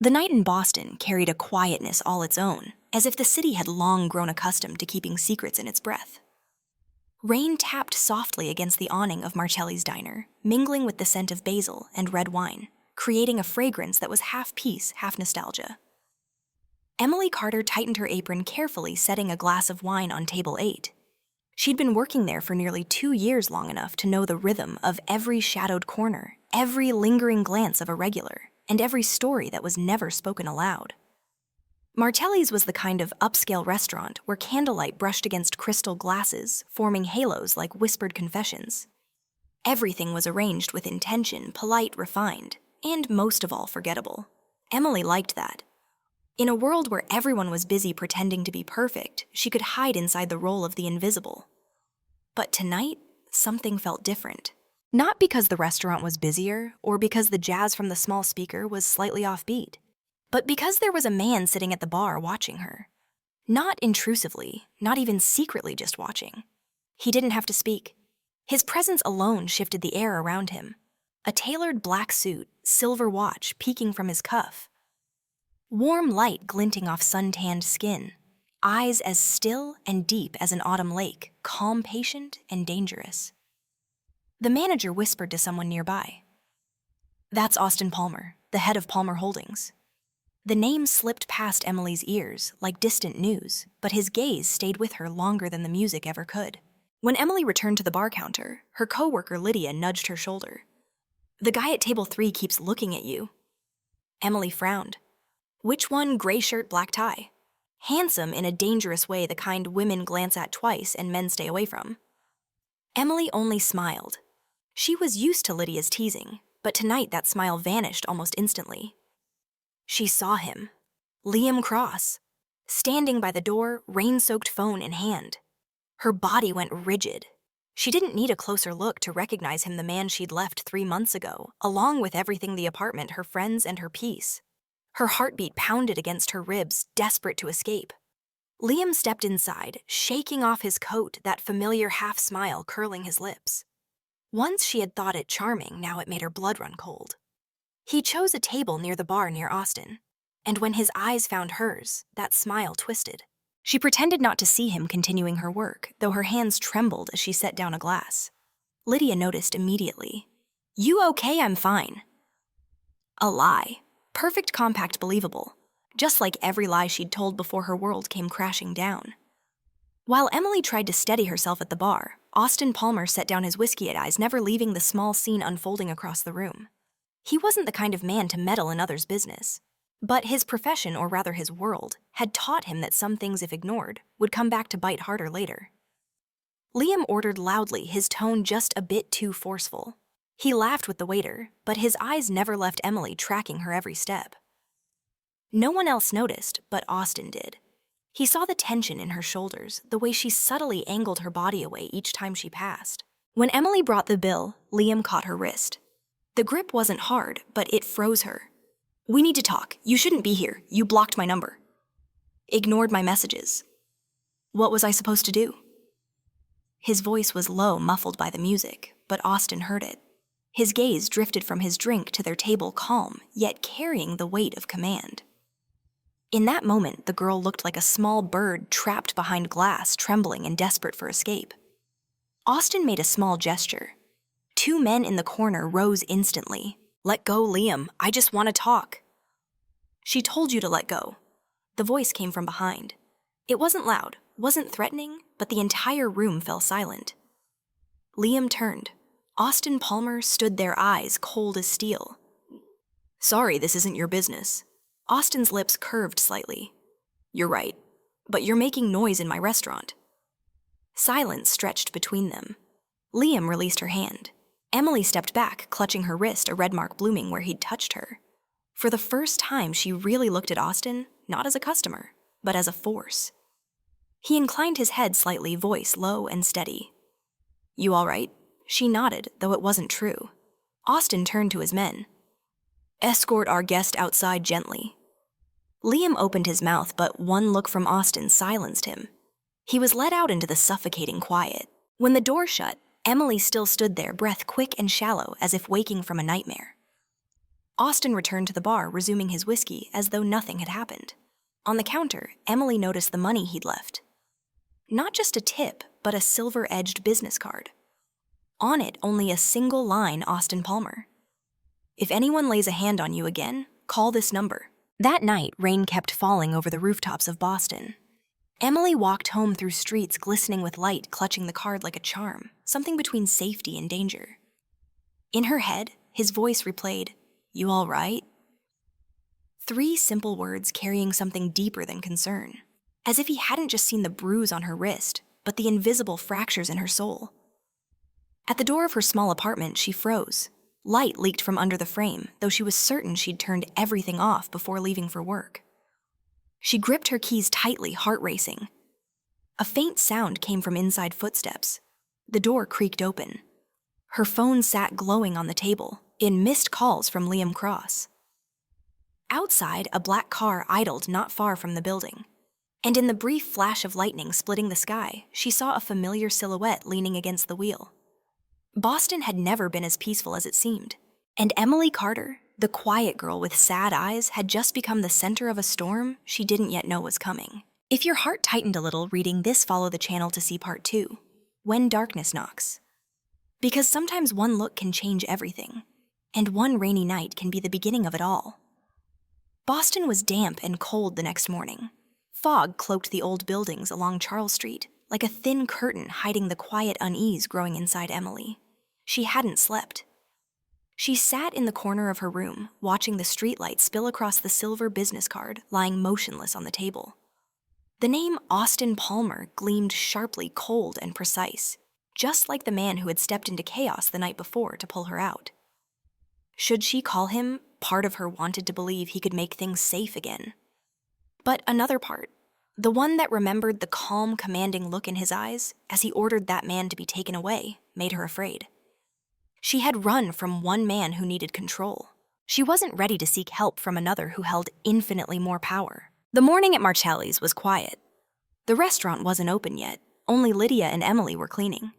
The night in Boston carried a quietness all its own, as if the city had long grown accustomed to keeping secrets in its breath. Rain tapped softly against the awning of Marcelli's diner, mingling with the scent of basil and red wine, creating a fragrance that was half peace, half nostalgia. Emily Carter tightened her apron carefully, setting a glass of wine on table 8. She'd been working there for nearly 2 years, long enough to know the rhythm of every shadowed corner, every lingering glance of a regular, and every story that was never spoken aloud. Martelli's was the kind of upscale restaurant where candlelight brushed against crystal glasses, forming halos like whispered confessions. Everything was arranged with intention, polite, refined, and most of all forgettable. Emily liked that. In a world where everyone was busy pretending to be perfect, she could hide inside the role of the invisible. But tonight, something felt different. Not because the restaurant was busier, or because the jazz from the small speaker was slightly offbeat, but because there was a man sitting at the bar watching her. Not intrusively, not even secretly just watching. He didn't have to speak. His presence alone shifted the air around him. A tailored black suit, silver watch peeking from his cuff. Warm light glinting off sun-tanned skin. Eyes as still and deep as an autumn lake, calm, patient, and dangerous. The manager whispered to someone nearby. "That's Austin Palmer, the head of Palmer Holdings." The name slipped past Emily's ears like distant news, but his gaze stayed with her longer than the music ever could. When Emily returned to the bar counter, her coworker Lydia nudged her shoulder. "The guy at table 3 keeps looking at you." Emily frowned. Which one? Gray shirt, black tie. Handsome in a dangerous way, the kind women glance at twice and men stay away from. Emily only smiled. She was used to Lydia's teasing, but tonight that smile vanished almost instantly. She saw him, Liam Cross, standing by the door, rain-soaked phone in hand. Her body went rigid. She didn't need a closer look to recognize him, the man she'd left 3 months ago, along with everything: the apartment, her friends, and her peace. Her heartbeat pounded against her ribs, desperate to escape. Liam stepped inside, shaking off his coat, that familiar half-smile curling his lips. Once she had thought it charming, now it made her blood run cold. He chose a table near the bar near Austin, and when his eyes found hers, that smile twisted. She pretended not to see him continuing her work, though her hands trembled as she set down a glass. Lydia noticed immediately. "You okay?" "I'm fine." A lie. Perfect, compact, believable. Just like every lie she'd told before her world came crashing down. While Emily tried to steady herself at the bar, Austin Palmer set down his whiskey at eyes, never leaving the small scene unfolding across the room. He wasn't the kind of man to meddle in others' business. But his profession, or rather his world, had taught him that some things, if ignored, would come back to bite harder later. Liam ordered loudly, his tone just a bit too forceful. He laughed with the waiter, but his eyes never left Emily, tracking her every step. No one else noticed, but Austin did. He saw the tension in her shoulders, the way she subtly angled her body away each time she passed. When Emily brought the bill, Liam caught her wrist. The grip wasn't hard, but it froze her. "We need to talk. You shouldn't be here. You blocked my number." "Ignored my messages." "What was I supposed to do?" His voice was low, muffled by the music, but Austin heard it. His gaze drifted from his drink to their table, calm, yet carrying the weight of command. In that moment, the girl looked like a small bird trapped behind glass, trembling and desperate for escape. Austin made a small gesture. 2 men in the corner rose instantly. "Let go, Liam. I just want to talk." "She told you to let go." The voice came from behind. It wasn't loud, wasn't threatening, but the entire room fell silent. Liam turned. Austin Palmer stood there, eyes cold as steel. "Sorry, this isn't your business." Austin's lips curved slightly. "You're right, but you're making noise in my restaurant." Silence stretched between them. Liam released her hand. Emily stepped back, clutching her wrist, a red mark blooming where he'd touched her. For the first time, she really looked at Austin, not as a customer, but as a force. He inclined his head slightly, voice low and steady. "You all right?" She nodded, though it wasn't true. Austin turned to his men. "Escort our guest outside gently." Liam opened his mouth, but one look from Austin silenced him. He was led out into the suffocating quiet. When the door shut, Emily still stood there, breath quick and shallow, as if waking from a nightmare. Austin returned to the bar, resuming his whiskey as though nothing had happened. On the counter, Emily noticed the money he'd left. Not just a tip, but a silver-edged business card. On it, only a single line, Austin Palmer. If anyone lays a hand on you again, call this number. That night, rain kept falling over the rooftops of Boston. Emily walked home through streets glistening with light, clutching the card like a charm, something between safety and danger. In her head, his voice replayed, "You all right?" 3 simple words carrying something deeper than concern, as if he hadn't just seen the bruise on her wrist, but the invisible fractures in her soul. At the door of her small apartment, she froze. Light leaked from under the frame, though she was certain she'd turned everything off before leaving for work. She gripped her keys tightly, heart racing. A faint sound came from inside footsteps. The door creaked open. Her phone sat glowing on the table, in missed calls from Liam Cross. Outside, a black car idled not far from the building. And in the brief flash of lightning splitting the sky, she saw a familiar silhouette leaning against the wheel. Boston had never been as peaceful as it seemed, and Emily Carter, the quiet girl with sad eyes, had just become the center of a storm she didn't yet know was coming. If your heart tightened a little reading this, follow the channel to see part 2, When Darkness Knocks. Because sometimes one look can change everything, and one rainy night can be the beginning of it all. Boston was damp and cold the next morning. Fog cloaked the old buildings along Charles Street, like a thin curtain hiding the quiet unease growing inside Emily. She hadn't slept. She sat in the corner of her room, watching the streetlight spill across the silver business card lying motionless on the table. The name Austin Palmer gleamed sharply cold and precise, just like the man who had stepped into chaos the night before to pull her out. Should she call him? Part of her wanted to believe he could make things safe again. But another part, the one that remembered the calm, commanding look in his eyes as he ordered that man to be taken away, made her afraid. She had run from one man who needed control. She wasn't ready to seek help from another who held infinitely more power. The morning at Marcelli's was quiet. The restaurant wasn't open yet. Only Lydia and Emily were cleaning.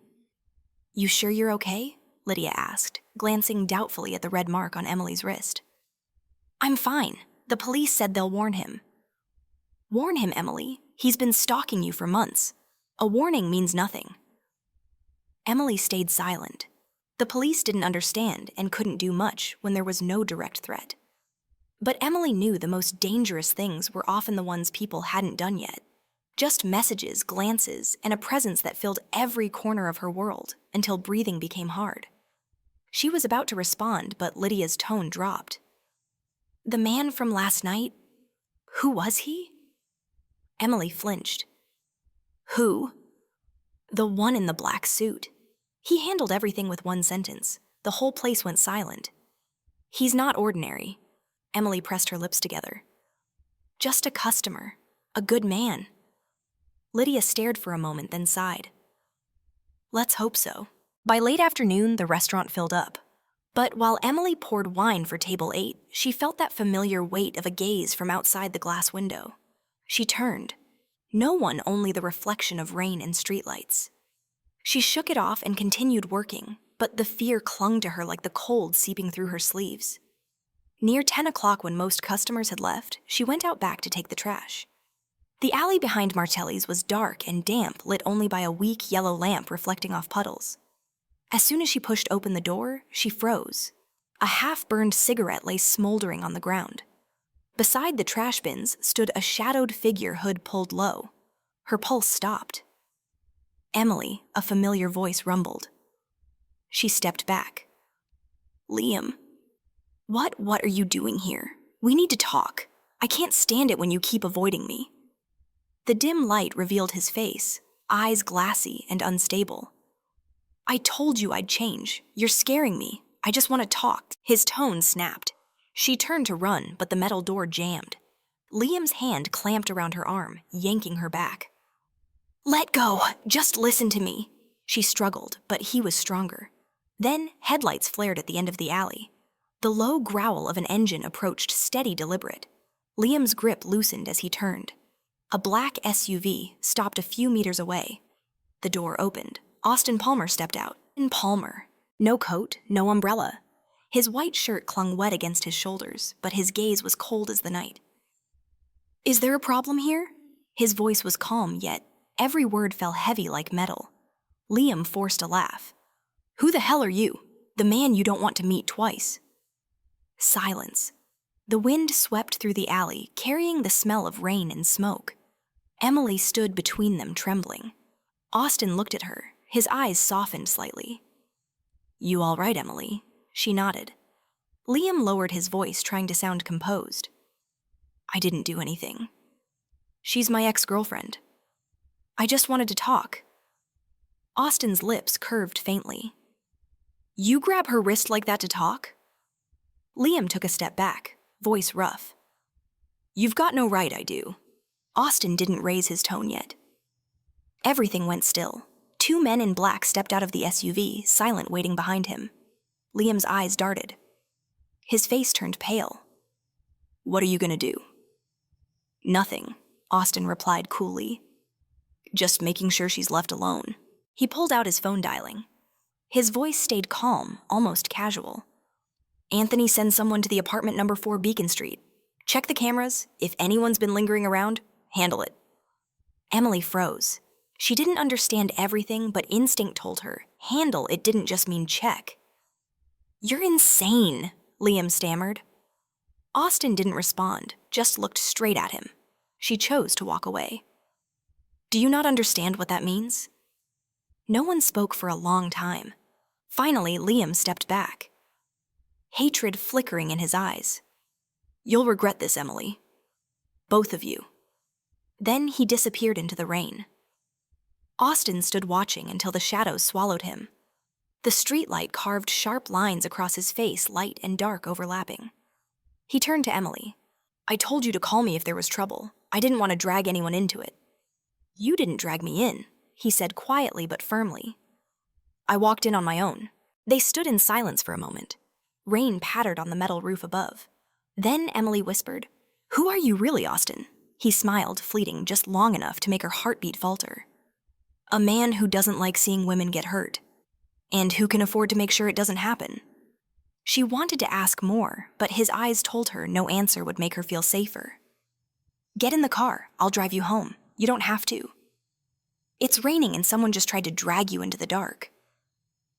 "You sure you're okay?" Lydia asked, glancing doubtfully at the red mark on Emily's wrist. "I'm fine. The police said they'll warn him." "Warn him, Emily. He's been stalking you for months. A warning means nothing." Emily stayed silent. The police didn't understand and couldn't do much when there was no direct threat. But Emily knew the most dangerous things were often the ones people hadn't done yet. Just messages, glances, and a presence that filled every corner of her world until breathing became hard. She was about to respond, but Lydia's tone dropped. "The man from last night? Who was he?" Emily flinched. "Who?" "The one in the black suit." He handled everything with one sentence. The whole place went silent. "He's not ordinary." Emily pressed her lips together. "Just a customer. A good man." Lydia stared for a moment, then sighed. "Let's hope so." By late afternoon, the restaurant filled up. But while Emily poured wine for table 8, she felt that familiar weight of a gaze from outside the glass window. She turned. No one, only the reflection of rain and streetlights. She shook it off and continued working, but the fear clung to her like the cold seeping through her sleeves. Near 10 o'clock, when most customers had left, she went out back to take the trash. The alley behind Marcelli's was dark and damp, lit only by a weak yellow lamp reflecting off puddles. As soon as she pushed open the door, she froze. A half-burned cigarette lay smoldering on the ground. Beside the trash bins stood a shadowed figure, hood pulled low. Her pulse stopped. "Emily," a familiar voice rumbled. She stepped back. "Liam." What are you doing here? We need to talk. I can't stand it when you keep avoiding me." The dim light revealed his face, eyes glassy and unstable. "I told you I'd change. You're scaring me. I just want to talk." His tone snapped. She turned to run, but the metal door jammed. Liam's hand clamped around her arm, yanking her back. "Let go. Just listen to me." She struggled, but he was stronger. Then headlights flared at the end of the alley. The low growl of an engine approached, steady, deliberate. Liam's grip loosened as he turned. A black SUV stopped a few meters away. The door opened. Austin Palmer stepped out. Palmer. No coat, no umbrella. His white shirt clung wet against his shoulders, but his gaze was cold as the night. "Is there a problem here?" His voice was calm, yet every word fell heavy like metal. Liam forced a laugh. "Who the hell are you? The man you don't want to meet twice." Silence. The wind swept through the alley, carrying the smell of rain and smoke. Emily stood between them, trembling. Austin looked at her, his eyes softened slightly. "You all right, Emily?" She nodded. Liam lowered his voice, trying to sound composed. "I didn't do anything. She's my ex-girlfriend. I just wanted to talk." Austin's lips curved faintly. "You grab her wrist like that to talk?" Liam took a step back, voice rough. "You've got no right, I do." Austin didn't raise his tone yet. Everything went still. Two men in black stepped out of the SUV, silent, waiting behind him. Liam's eyes darted. His face turned pale. "What are you gonna do?" "Nothing," Austin replied coolly. "Just making sure she's left alone." He pulled out his phone, dialing. His voice stayed calm, almost casual. "Anthony, send someone to the apartment number 4 Beacon Street. Check the cameras. If anyone's been lingering around, handle it." Emily froze. She didn't understand everything, but instinct told her, handle it didn't just mean check. "You're insane," Liam stammered. Austin didn't respond, just looked straight at him. She chose to walk away. "Do you not understand what that means?" No one spoke for a long time. Finally, Liam stepped back, hatred flickering in his eyes. "You'll regret this, Emily. Both of you." Then he disappeared into the rain. Austin stood watching until the shadows swallowed him. The streetlight carved sharp lines across his face, light and dark overlapping. He turned to Emily. "I told you to call me if there was trouble. I didn't want to drag anyone into it." "You didn't drag me in," he said quietly but firmly. "I walked in on my own." They stood in silence for a moment. Rain pattered on the metal roof above. Then Emily whispered, "Who are you really, Austin?" He smiled, fleeting, just long enough to make her heartbeat falter. "A man who doesn't like seeing women get hurt, and who can afford to make sure it doesn't happen." She wanted to ask more, but his eyes told her no answer would make her feel safer. "Get in the car. I'll drive you home. You don't have to." "It's raining and someone just tried to drag you into the dark."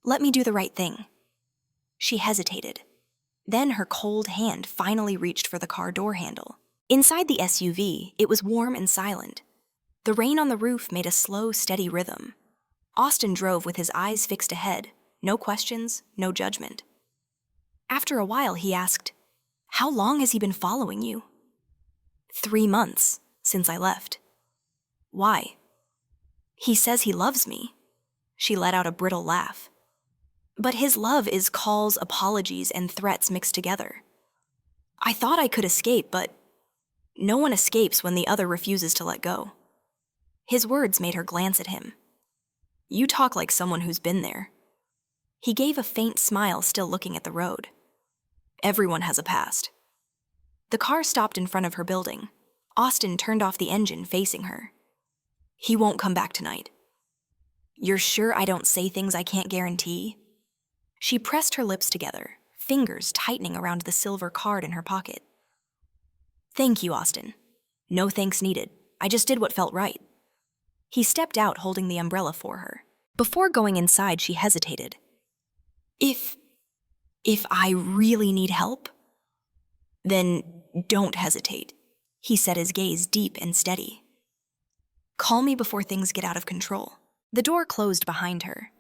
"Let me do the right thing." She hesitated. Then her cold hand finally reached for the car door handle. Inside the SUV, it was warm and silent. The rain on the roof made a slow, steady rhythm. Austin drove with his eyes fixed ahead, no questions, no judgment. After a while, he asked, "How long has he been following you?" 3 months, since I left." "Why?" "He says he loves me." She let out a brittle laugh. "But his love is calls, apologies, and threats mixed together. I thought I could escape, but no one escapes when the other refuses to let go." His words made her glance at him. "You talk like someone who's been there." He gave a faint smile, still looking at the road. "Everyone has a past." The car stopped in front of her building. Austin turned off the engine, facing her. "He won't come back tonight." "You're sure I don't say things I can't guarantee?" She pressed her lips together, fingers tightening around the silver card in her pocket. "Thank you, Austin. No thanks needed. I just did what felt right." He stepped out, holding the umbrella for her. Before going inside, she hesitated. If I really need help?" "Then don't hesitate," he said, his gaze deep and steady. "Call me before things get out of control." The door closed behind her.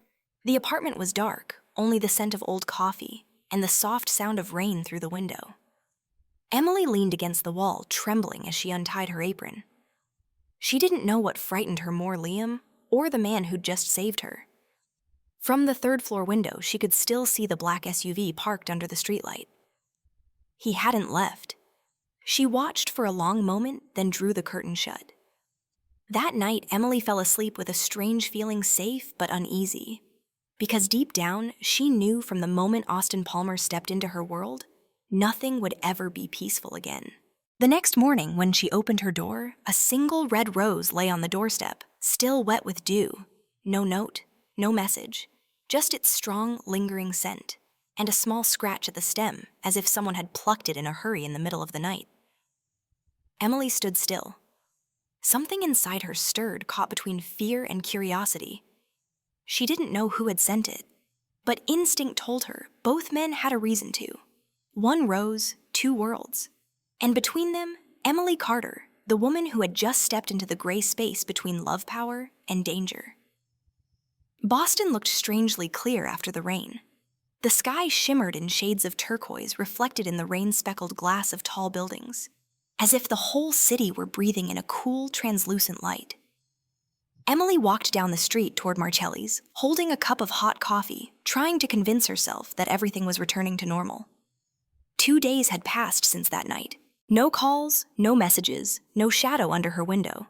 The apartment was dark, only the scent of old coffee and the soft sound of rain through the window. Emily leaned against the wall, trembling as she untied her apron. She didn't know what frightened her more, Liam or the man who'd just saved her. From the third-floor window, she could still see the black SUV parked under the streetlight. He hadn't left. She watched for a long moment, then drew the curtain shut. That night, Emily fell asleep with a strange feeling, safe but uneasy. Because deep down, she knew from the moment Austin Palmer stepped into her world, nothing would ever be peaceful again. The next morning, when she opened her door, a single red rose lay on the doorstep, still wet with dew. No note, no message, just its strong, lingering scent. and a small scratch at the stem, as if someone had plucked it in a hurry in the middle of the night. Emily stood still. Something inside her stirred, caught between fear and curiosity. She didn't know who had sent it, but instinct told her both men had a reason to. One rose, two worlds. And between them, Emily Carter, the woman who had just stepped into the gray space between love power and danger. Boston looked strangely clear after the rain. The sky shimmered in shades of turquoise reflected in the rain-speckled glass of tall buildings, as if the whole city were breathing in a cool, translucent light. Emily walked down the street toward Marcelli's, holding a cup of hot coffee, trying to convince herself that everything was returning to normal. 2 days had passed since that night. No calls, no messages, no shadow under her window.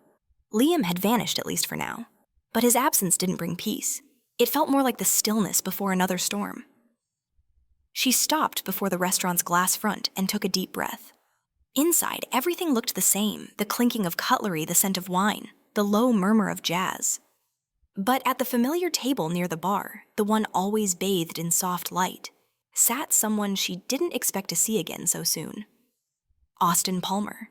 Liam had vanished, at least for now. But his absence didn't bring peace. It felt more like the stillness before another storm. She stopped before the restaurant's glass front and took a deep breath. Inside, everything looked the same, the clinking of cutlery, the scent of wine, the low murmur of jazz. But at the familiar table near the bar, the one always bathed in soft light, sat someone she didn't expect to see again so soon. Austin Palmer.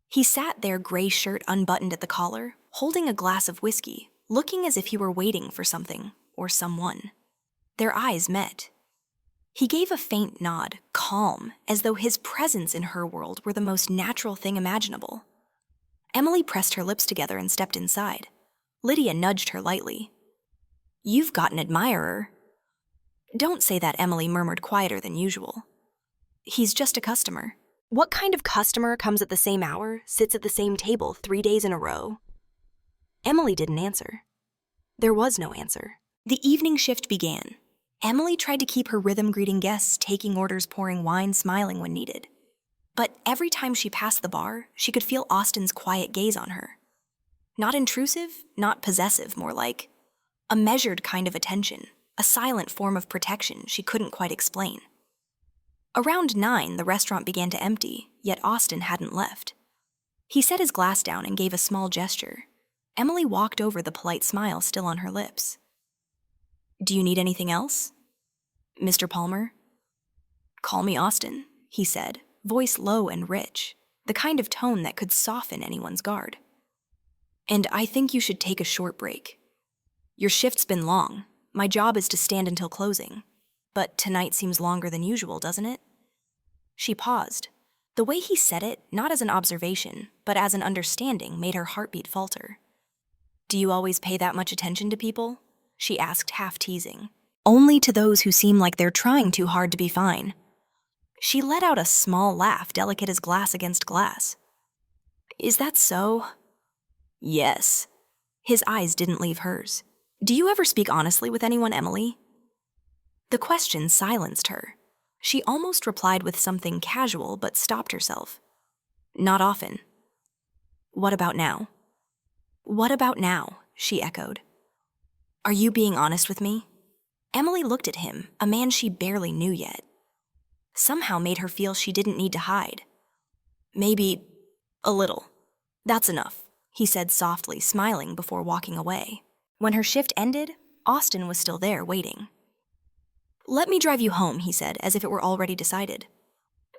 He sat there, gray shirt unbuttoned at the collar, holding a glass of whiskey, looking as if he were waiting for something or someone. Their eyes met. He gave a faint nod, calm, as though his presence in her world were the most natural thing imaginable. Emily pressed her lips together and stepped inside. Lydia nudged her lightly. "You've got an admirer." "Don't say that," Emily murmured, quieter than usual. "He's just a customer." What kind of customer comes at the same hour, sits at the same table 3 days in a row? Emily didn't answer. There was no answer. The evening shift began. Emily tried to keep her rhythm, greeting guests, taking orders, pouring wine, smiling when needed. But every time she passed the bar, she could feel Austin's quiet gaze on her. Not intrusive, not possessive, more like a measured kind of attention, a silent form of protection she couldn't quite explain. Around 9, the restaurant began to empty, yet Austin hadn't left. He set his glass down and gave a small gesture. Emily walked over, the polite smile still on her lips. "Do you need anything else?" "Mr. Palmer?" "Call me Austin," he said, voice low and rich, the kind of tone that could soften anyone's guard. "And I think you should take a short break. Your shift's been long. My job is to stand until closing. But tonight seems longer than usual, doesn't it?" She paused. The way he said it, not as an observation, but as an understanding, made her heartbeat falter. "Do you always pay that much attention to people?" she asked, half teasing. "Only to those who seem like they're trying too hard to be fine." She let out a small laugh, delicate as glass against glass. "Is that so?" "Yes." His eyes didn't leave hers. "Do you ever speak honestly with anyone, Emily?" The question silenced her. She almost replied with something casual, but stopped herself. "Not often." "What about now?" "What about now?" she echoed. "Are you being honest with me?" Emily looked at him, a man she barely knew yet. Somehow made her feel she didn't need to hide. "Maybe a little. That's enough," he said softly, smiling before walking away. When her shift ended, Austin was still there, waiting. "Let me drive you home," he said, as if it were already decided.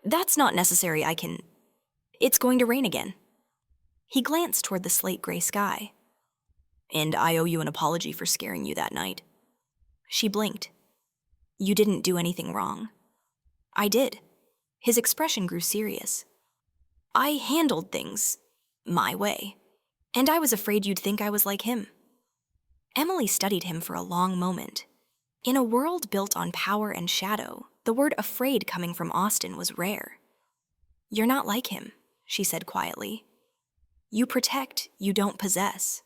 "That's not necessary, It's going to rain again." He glanced toward the slate-gray sky. "And I owe you an apology for scaring you that night." She blinked. "You didn't do anything wrong." "I did." His expression grew serious. "I handled things my way, and I was afraid you'd think I was like him." Emily studied him for a long moment. In a world built on power and shadow, the word afraid coming from Austin was rare. "You're not like him," she said quietly. "You protect, you don't possess."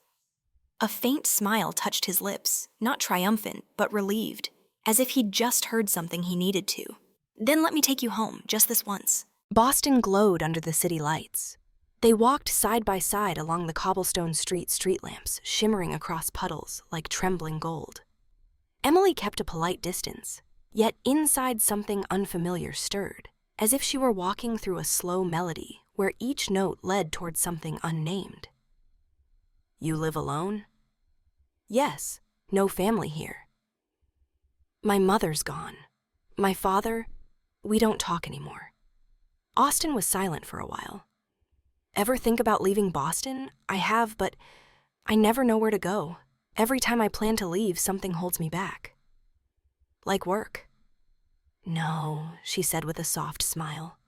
A faint smile touched his lips, not triumphant, but relieved, as if he'd just heard something he needed to. "Then let me take you home, just this once." Boston glowed under the city lights. They walked side by side along the cobblestone street lamps, shimmering across puddles like trembling gold. Emily kept a polite distance, yet inside something unfamiliar stirred, as if she were walking through a slow melody where each note led toward something unnamed. "You live alone?" "Yes, no family here." "My mother's gone," My father, we don't talk anymore. Austin was silent for a while. Ever think about leaving Boston? I have, but I never know where to go. Every time I plan to leave, something holds me back. Like work. No, she said with a soft smile.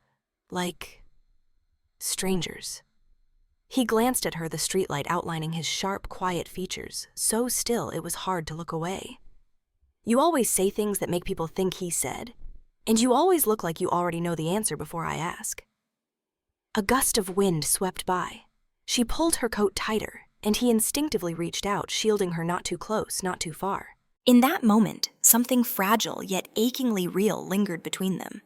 Like strangers. He glanced at her, the streetlight outlining his sharp, quiet features, so still it was hard to look away. You always say things that make people think he said, and you always look like you already know the answer before I ask. A gust of wind swept by. She pulled her coat tighter, and he instinctively reached out, shielding her not too close, not too far. In that moment, something fragile yet achingly real lingered between them.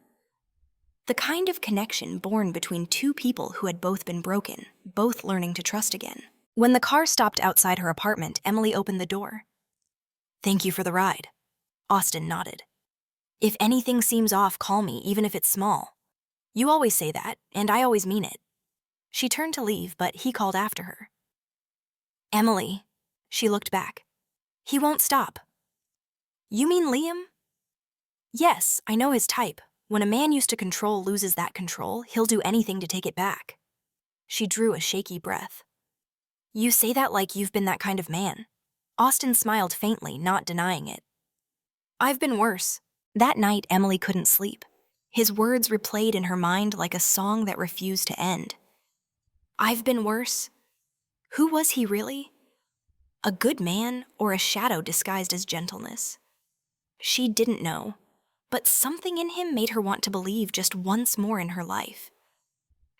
The kind of connection born between two people who had both been broken, both learning to trust again. When the car stopped outside her apartment, Emily opened the door. "Thank you for the ride." Austin nodded. "If anything seems off, call me, even if it's small. You always say that, and I always mean it." She turned to leave, but he called after her. "Emily." She looked back. "He won't stop." "You mean Liam?" "Yes, I know his type. When a man used to control loses that control, he'll do anything to take it back." She drew a shaky breath. "You say that like you've been that kind of man." Austin smiled faintly, not denying it. "I've been worse." That night, Emily couldn't sleep. His words replayed in her mind like a song that refused to end. I've been worse. Who was he really? A good man or a shadow disguised as gentleness? She didn't know, but something in him made her want to believe just once more in her life.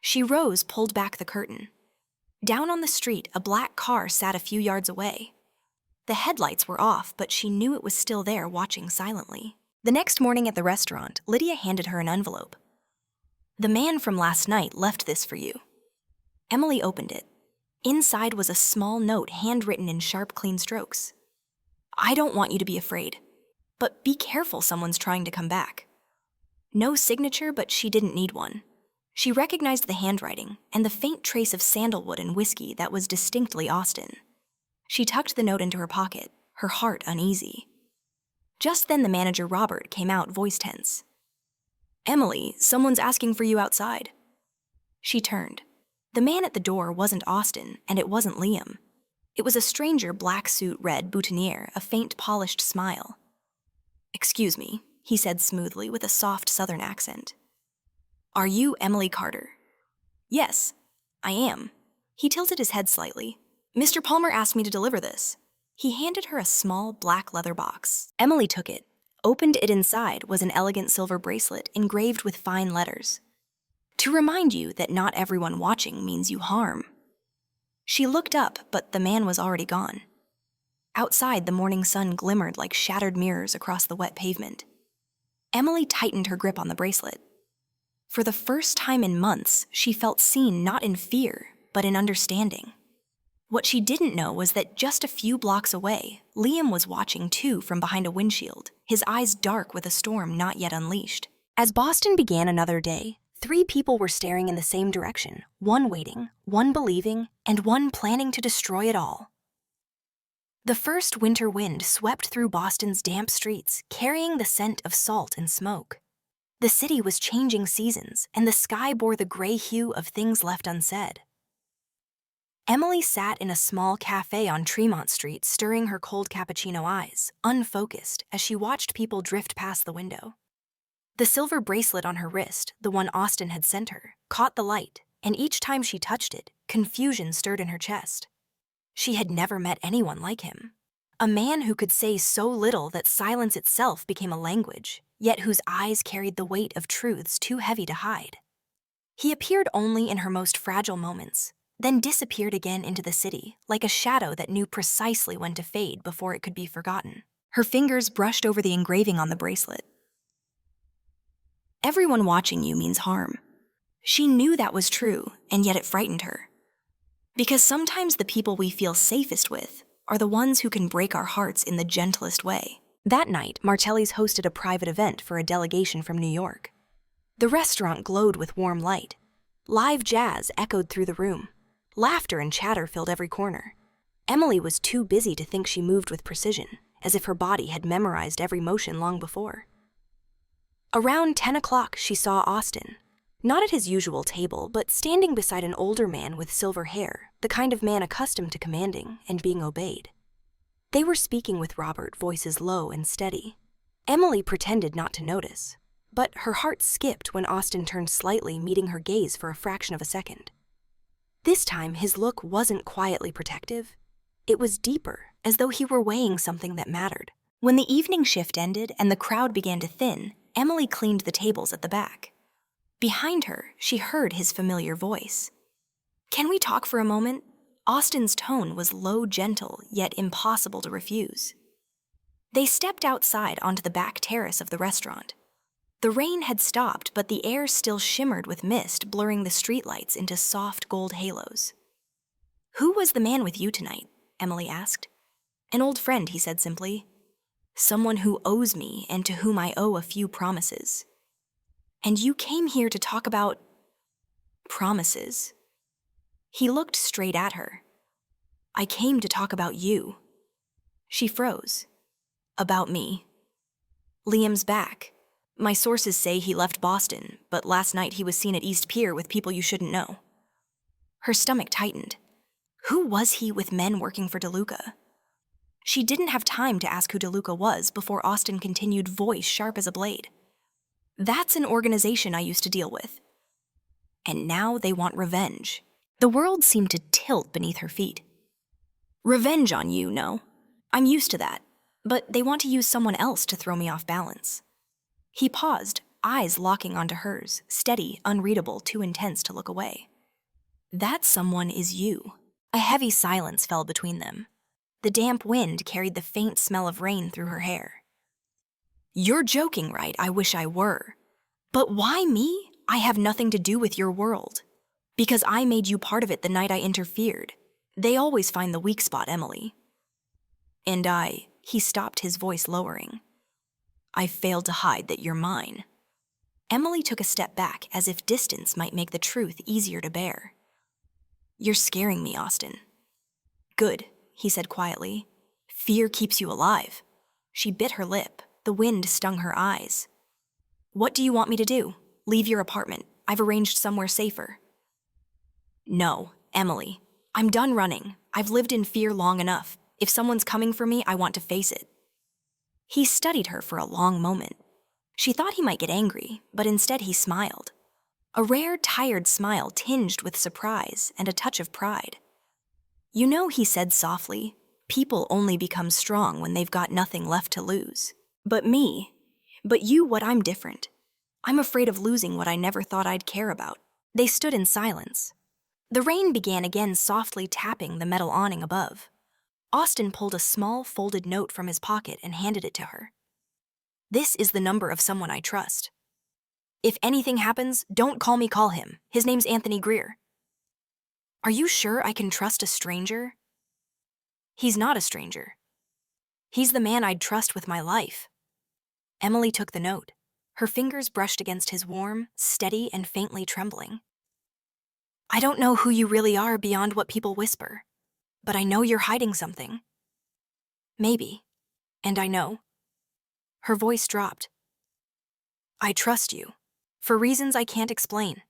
She rose, pulled back the curtain. Down on the street, a black car sat a few yards away. The headlights were off, but she knew it was still there, watching silently. The next morning at the restaurant, Lydia handed her an envelope. "The man from last night left this for you." Emily opened it. Inside was a small note handwritten in sharp, clean strokes. "I don't want you to be afraid, but be careful, someone's trying to come back." No signature, but she didn't need one. She recognized the handwriting and the faint trace of sandalwood and whiskey that was distinctly Austin. She tucked the note into her pocket, her heart uneasy. Just then the manager, Robert, came out, voice tense. "Emily, someone's asking for you outside." She turned. The man at the door wasn't Austin, and it wasn't Liam. It was a stranger, black suit, red boutonniere, a faint polished smile. "Excuse me," he said smoothly with a soft southern accent. "Are you Emily Carter?" "Yes, I am." He tilted his head slightly. "Mr. Palmer asked me to deliver this." He handed her a small black leather box. Emily took it. Opened it. Inside was an elegant silver bracelet engraved with fine letters. "To remind you that not everyone watching means you harm." She looked up, but the man was already gone. Outside, the morning sun glimmered like shattered mirrors across the wet pavement. Emily tightened her grip on the bracelet. For the first time in months, she felt seen not in fear, but in understanding. What she didn't know was that just a few blocks away, Liam was watching too from behind a windshield, his eyes dark with a storm not yet unleashed. As Boston began another day, 3 people were staring in the same direction, one waiting, one believing, and one planning to destroy it all. The first winter wind swept through Boston's damp streets, carrying the scent of salt and smoke. The city was changing seasons, and the sky bore the gray hue of things left unsaid. Emily sat in a small cafe on Tremont Street, stirring her cold cappuccino eyes, unfocused, as she watched people drift past the window. The silver bracelet on her wrist, the one Austin had sent her, caught the light, and each time she touched it, confusion stirred in her chest. She had never met anyone like him. A man who could say so little that silence itself became a language, yet whose eyes carried the weight of truths too heavy to hide. He appeared only in her most fragile moments, then disappeared again into the city, like a shadow that knew precisely when to fade before it could be forgotten. Her fingers brushed over the engraving on the bracelet. "Everyone watching you means harm." She knew that was true, and yet it frightened her. Because sometimes the people we feel safest with are the ones who can break our hearts in the gentlest way. That night, Martelli's hosted a private event for a delegation from New York. The restaurant glowed with warm light. Live jazz echoed through the room. Laughter and chatter filled every corner. Emily was too busy to think she moved with precision, as if her body had memorized every motion long before. Around 10 o'clock, she saw Austin. Not at his usual table, but standing beside an older man with silver hair, the kind of man accustomed to commanding and being obeyed. They were speaking with Robert, voices low and steady. Emily pretended not to notice, but her heart skipped when Austin turned slightly, meeting her gaze for a fraction of a second. This time, his look wasn't quietly protective. It was deeper, as though he were weighing something that mattered. When the evening shift ended and the crowd began to thin, Emily cleaned the tables at the back. Behind her, she heard his familiar voice. "Can we talk for a moment?" Austin's tone was low, gentle, yet impossible to refuse. They stepped outside onto the back terrace of the restaurant. The rain had stopped, but the air still shimmered with mist, blurring the streetlights into soft gold halos. "Who was the man with you tonight?" Emily asked. "An old friend," he said simply. "Someone who owes me and to whom I owe a few promises." "And you came here to talk about promises?" He looked straight at her. "I came to talk about you." She froze. "About me?" "Liam's back. My sources say he left Boston, but last night he was seen at East Pier with people you shouldn't know." Her stomach tightened. Who was he with men working for DeLuca? She didn't have time to ask who DeLuca was before Austin continued, voice sharp as a blade. "That's an organization I used to deal with. And now they want revenge." The world seemed to tilt beneath her feet. "Revenge on you, no. I'm used to that. But they want to use someone else to throw me off balance." He paused, eyes locking onto hers, steady, unreadable, too intense to look away. "That someone is you." A heavy silence fell between them. The damp wind carried the faint smell of rain through her hair. "You're joking, right? I wish I were. But why me? I have nothing to do with your world. Because I made you part of it the night I interfered. They always find the weak spot, Emily." "And he stopped, his voice lowering. "I failed to hide that you're mine." Emily took a step back, as if distance might make the truth easier to bear. "You're scaring me, Austin." "Good," he said quietly. "Fear keeps you alive." She bit her lip. The wind stung her eyes. "What do you want me to do? Leave your apartment. I've arranged somewhere safer." "No, Emily. I'm done running. I've lived in fear long enough. If someone's coming for me, I want to face it." He studied her for a long moment. She thought he might get angry, but instead he smiled. A rare, tired smile tinged with surprise and a touch of pride. "You know," he said softly, "people only become strong when they've got nothing left to lose. But I'm different. I'm afraid of losing what I never thought I'd care about." They stood in silence. The rain began again, softly tapping the metal awning above. Austin pulled a small, folded note from his pocket and handed it to her. "This is the number of someone I trust. If anything happens, don't call me, call him. His name's Anthony Greer." "Are you sure I can trust a stranger?" "He's not a stranger. He's the man I'd trust with my life." Emily took the note. Her fingers brushed against his warm, steady, and faintly trembling. "I don't know who you really are beyond what people whisper. But I know you're hiding something." "Maybe. And I know." Her voice dropped. "I trust you. For reasons I can't explain."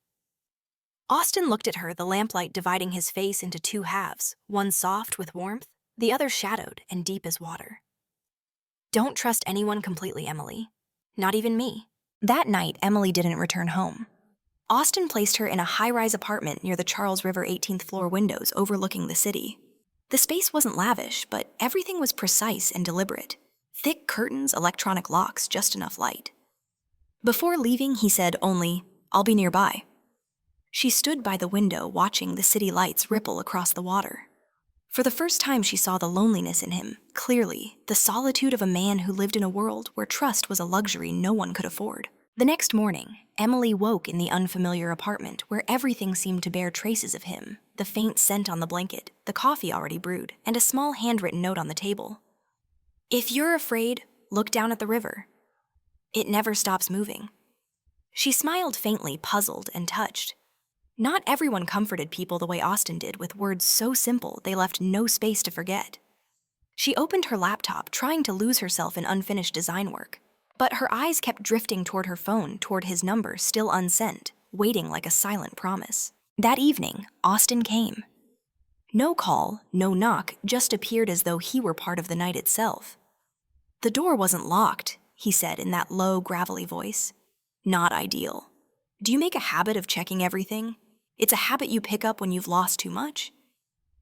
Austin looked at her, the lamplight dividing his face into two halves, one soft with warmth, the other shadowed and deep as water. "Don't trust anyone completely, Emily. Not even me." That night, Emily didn't return home. Austin placed her in a high-rise apartment near the Charles River 18th floor windows overlooking the city. The space wasn't lavish, but everything was precise and deliberate. Thick curtains, electronic locks, just enough light. Before leaving, he said only, "I'll be nearby." She stood by the window, watching the city lights ripple across the water. For the first time, she saw the loneliness in him, clearly, the solitude of a man who lived in a world where trust was a luxury no one could afford. The next morning, Emily woke in the unfamiliar apartment where everything seemed to bear traces of him, the faint scent on the blanket, the coffee already brewed, and a small handwritten note on the table. "If you're afraid, look down at the river. It never stops moving." She smiled faintly, puzzled and touched. Not everyone comforted people the way Austin did, with words so simple they left no space to forget. She opened her laptop, trying to lose herself in unfinished design work. But her eyes kept drifting toward her phone, toward his number still unsent, waiting like a silent promise. That evening, Austin came. No call, no knock, just appeared as though he were part of the night itself. "The door wasn't locked," he said in that low, gravelly voice. "Not ideal. Do you make a habit of checking everything? It's a habit you pick up when you've lost too much?"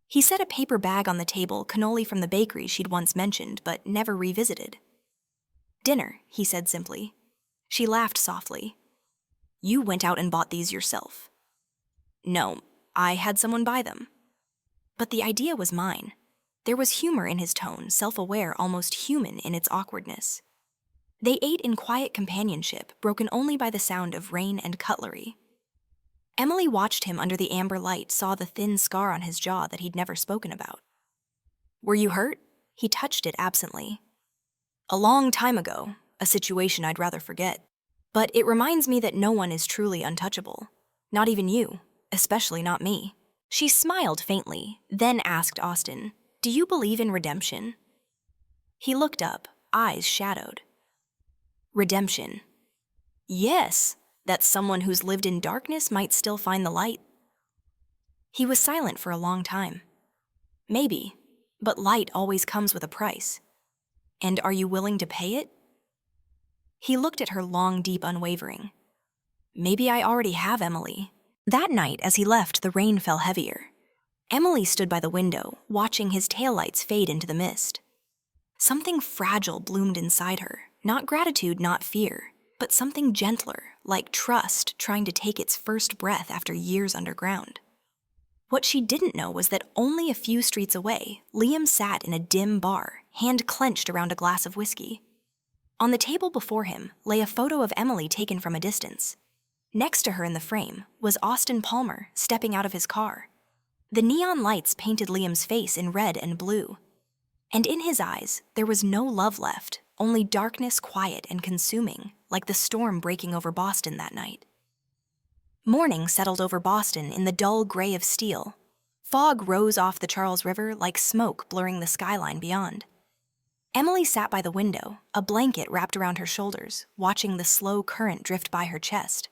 He set a paper bag on the table, cannoli from the bakery she'd once mentioned but never revisited. "Dinner," he said simply. She laughed softly. "You went out and bought these yourself." "No, I had someone buy them." But the idea was mine. There was humor in his tone, self-aware, almost human in its awkwardness. They ate in quiet companionship, broken only by the sound of rain and cutlery. Emily watched him under the amber light, saw the thin scar on his jaw that he'd never spoken about. "Were you hurt?" He touched it absently. "A long time ago, a situation I'd rather forget. But it reminds me that no one is truly untouchable. Not even you, especially not me." She smiled faintly, then asked Austin, "Do you believe in redemption?" He looked up, eyes shadowed. "Redemption? Yes, that someone who's lived in darkness might still find the light." He was silent for a long time. "Maybe, but light always comes with a price. And are you willing to pay it?" He looked at her long, deep, unwavering. "Maybe I already have, Emily." That night, as he left, the rain fell heavier. Emily stood by the window, watching his taillights fade into the mist. Something fragile bloomed inside her, not gratitude, not fear, but something gentler, like trust trying to take its first breath after years underground. What she didn't know was that only a few streets away, Liam sat in a dim bar, hand clenched around a glass of whiskey. On the table before him lay a photo of Emily taken from a distance. Next to her in the frame was Austin Palmer stepping out of his car. The neon lights painted Liam's face in red and blue. And in his eyes, there was no love left, only darkness, quiet and consuming, like the storm breaking over Boston that night. Morning settled over Boston in the dull gray of steel. Fog rose off the Charles River like smoke blurring the skyline beyond. Emily sat by the window, a blanket wrapped around her shoulders, watching the slow current drift by her chest.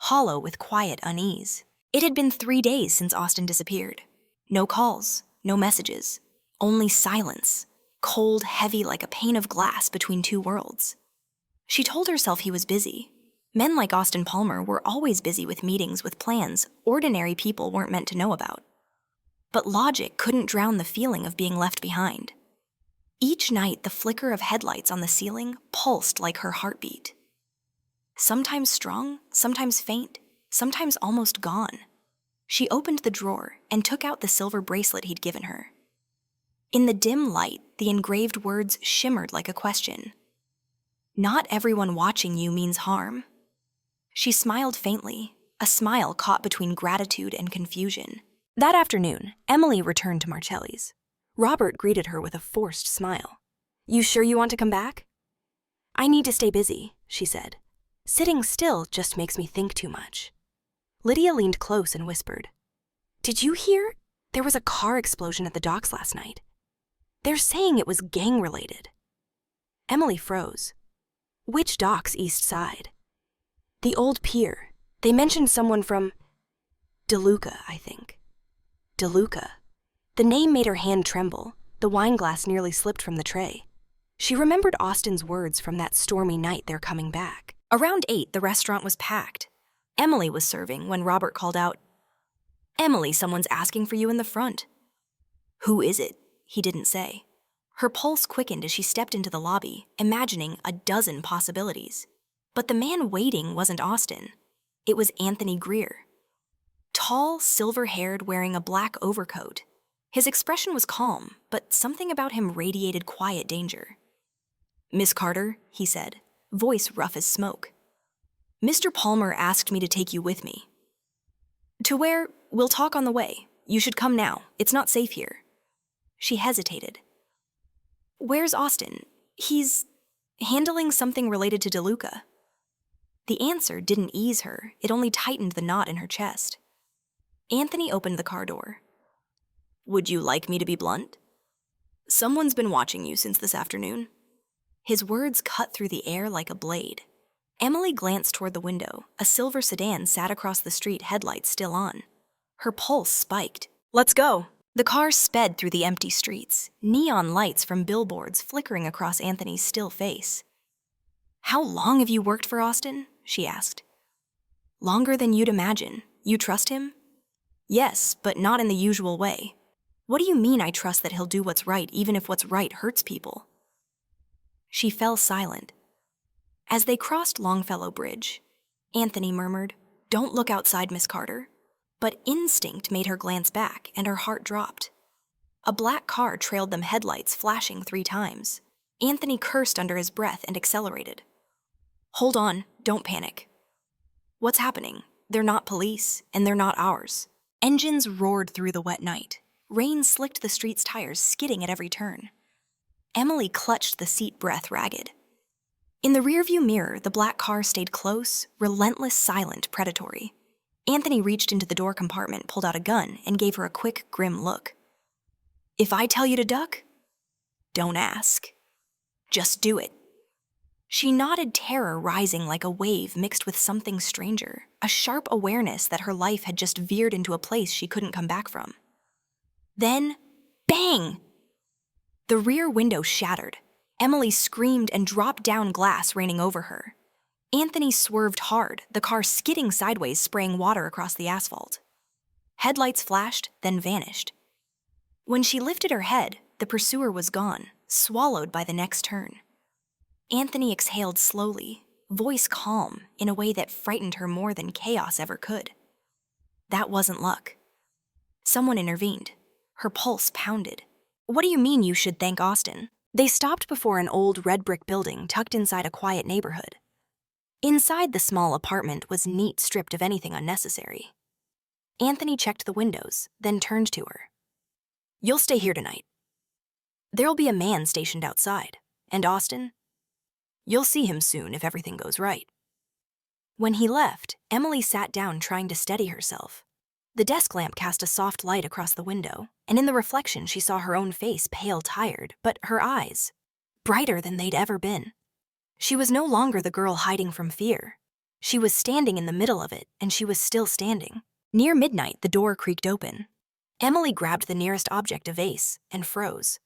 Hollow with quiet unease. It had been 3 days since Austin disappeared. No calls, no messages, only silence, cold, heavy like a pane of glass between two worlds. She told herself he was busy. Men like Austin Palmer were always busy with meetings, with plans ordinary people weren't meant to know about. But logic couldn't drown the feeling of being left behind. Each night, the flicker of headlights on the ceiling pulsed like her heartbeat. Sometimes strong, sometimes faint, sometimes almost gone. She opened the drawer and took out the silver bracelet he'd given her. In the dim light, the engraved words shimmered like a question. "Not everyone watching you means harm." She smiled faintly, a smile caught between gratitude and confusion. That afternoon, Emily returned to Marcelli's. Robert greeted her with a forced smile. "You sure you want to come back?" "I need to stay busy," she said. "Sitting still just makes me think too much." Lydia leaned close and whispered, "Did you hear? There was a car explosion at the docks last night. They're saying it was gang-related." Emily froze. "Which docks east side?" "The old pier. They mentioned someone from DeLuca, I think." DeLuca. The name made her hand tremble. The wine glass nearly slipped from the tray. She remembered Austin's words from that stormy night they're coming back. Around 8, the restaurant was packed. Emily was serving when Robert called out, "Emily, someone's asking for you in the front." "Who is it?" He didn't say. Her pulse quickened as she stepped into the lobby, imagining a dozen possibilities. But the man waiting wasn't Austin. It was Anthony Greer. Tall, silver-haired, wearing a black overcoat. His expression was calm, but something about him radiated quiet danger. "Miss Carter," he said, voice rough as smoke. "Mr. Palmer asked me to take you with me." "To where? We'll talk on the way. You should come now. It's not safe here." She hesitated. "Where's Austin? He's handling something related to DeLuca." The answer didn't ease her. It only tightened the knot in her chest. Anthony opened the car door. "Would you like me to be blunt? Someone's been watching you since this afternoon." His words cut through the air like a blade. Emily glanced toward the window. A silver sedan sat across the street, headlights still on. Her pulse spiked. "Let's go." The car sped through the empty streets, neon lights from billboards flickering across Anthony's still face. "How long have you worked for Austin?" she asked. "Longer than you'd imagine. You trust him?" "Yes, but not in the usual way." "What do you mean I trust that he'll do what's right even if what's right hurts people?" She fell silent. As they crossed Longfellow Bridge, Anthony murmured, "Don't look outside, Miss Carter." But instinct made her glance back, and her heart dropped. A black car trailed them, headlights flashing 3 times. Anthony cursed under his breath and accelerated. "Hold on, don't panic." "What's happening? They're not police, and they're not ours." Engines roared through the wet night. Rain slicked the street's tires, skidding at every turn. Emily clutched the seat, breath ragged. In the rearview mirror, the black car stayed close, relentless, silent, predatory. Anthony reached into the door compartment, pulled out a gun, and gave her a quick, grim look. "If I tell you to duck, don't ask. Just do it." She nodded, terror rising like a wave mixed with something stranger, a sharp awareness that her life had just veered into a place she couldn't come back from. Then, bang! The rear window shattered. Emily screamed and dropped down, glass raining over her. Anthony swerved hard, the car skidding sideways, spraying water across the asphalt. Headlights flashed, then vanished. When she lifted her head, the pursuer was gone, swallowed by the next turn. Anthony exhaled slowly, voice calm in a way that frightened her more than chaos ever could. That wasn't luck. Someone intervened. Her pulse pounded. "What do you mean you should thank Austin?" They stopped before an old red brick building tucked inside a quiet neighborhood. Inside, the small apartment was neat, stripped of anything unnecessary. Anthony checked the windows, then turned to her. "You'll stay here tonight. There'll be a man stationed outside. And Austin? You'll see him soon if everything goes right." When he left, Emily sat down, trying to steady herself. The desk lamp cast a soft light across the window, and in the reflection she saw her own face, pale, tired, but her eyes, brighter than they'd ever been. She was no longer the girl hiding from fear. She was standing in the middle of it, and she was still standing. Near midnight, the door creaked open. Emily grabbed the nearest object, a vase, and froze.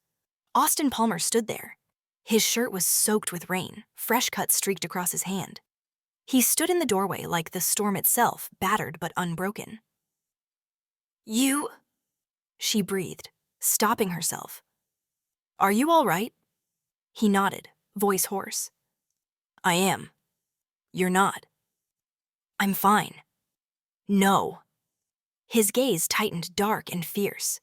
Austin Palmer stood there. His shirt was soaked with rain, fresh cuts streaked across his hand. He stood in the doorway like the storm itself, battered but unbroken. "You..." she breathed, stopping herself. "Are you all right?" He nodded, voice hoarse. "I am. You're not." "I'm fine." "No." His gaze tightened, dark and fierce.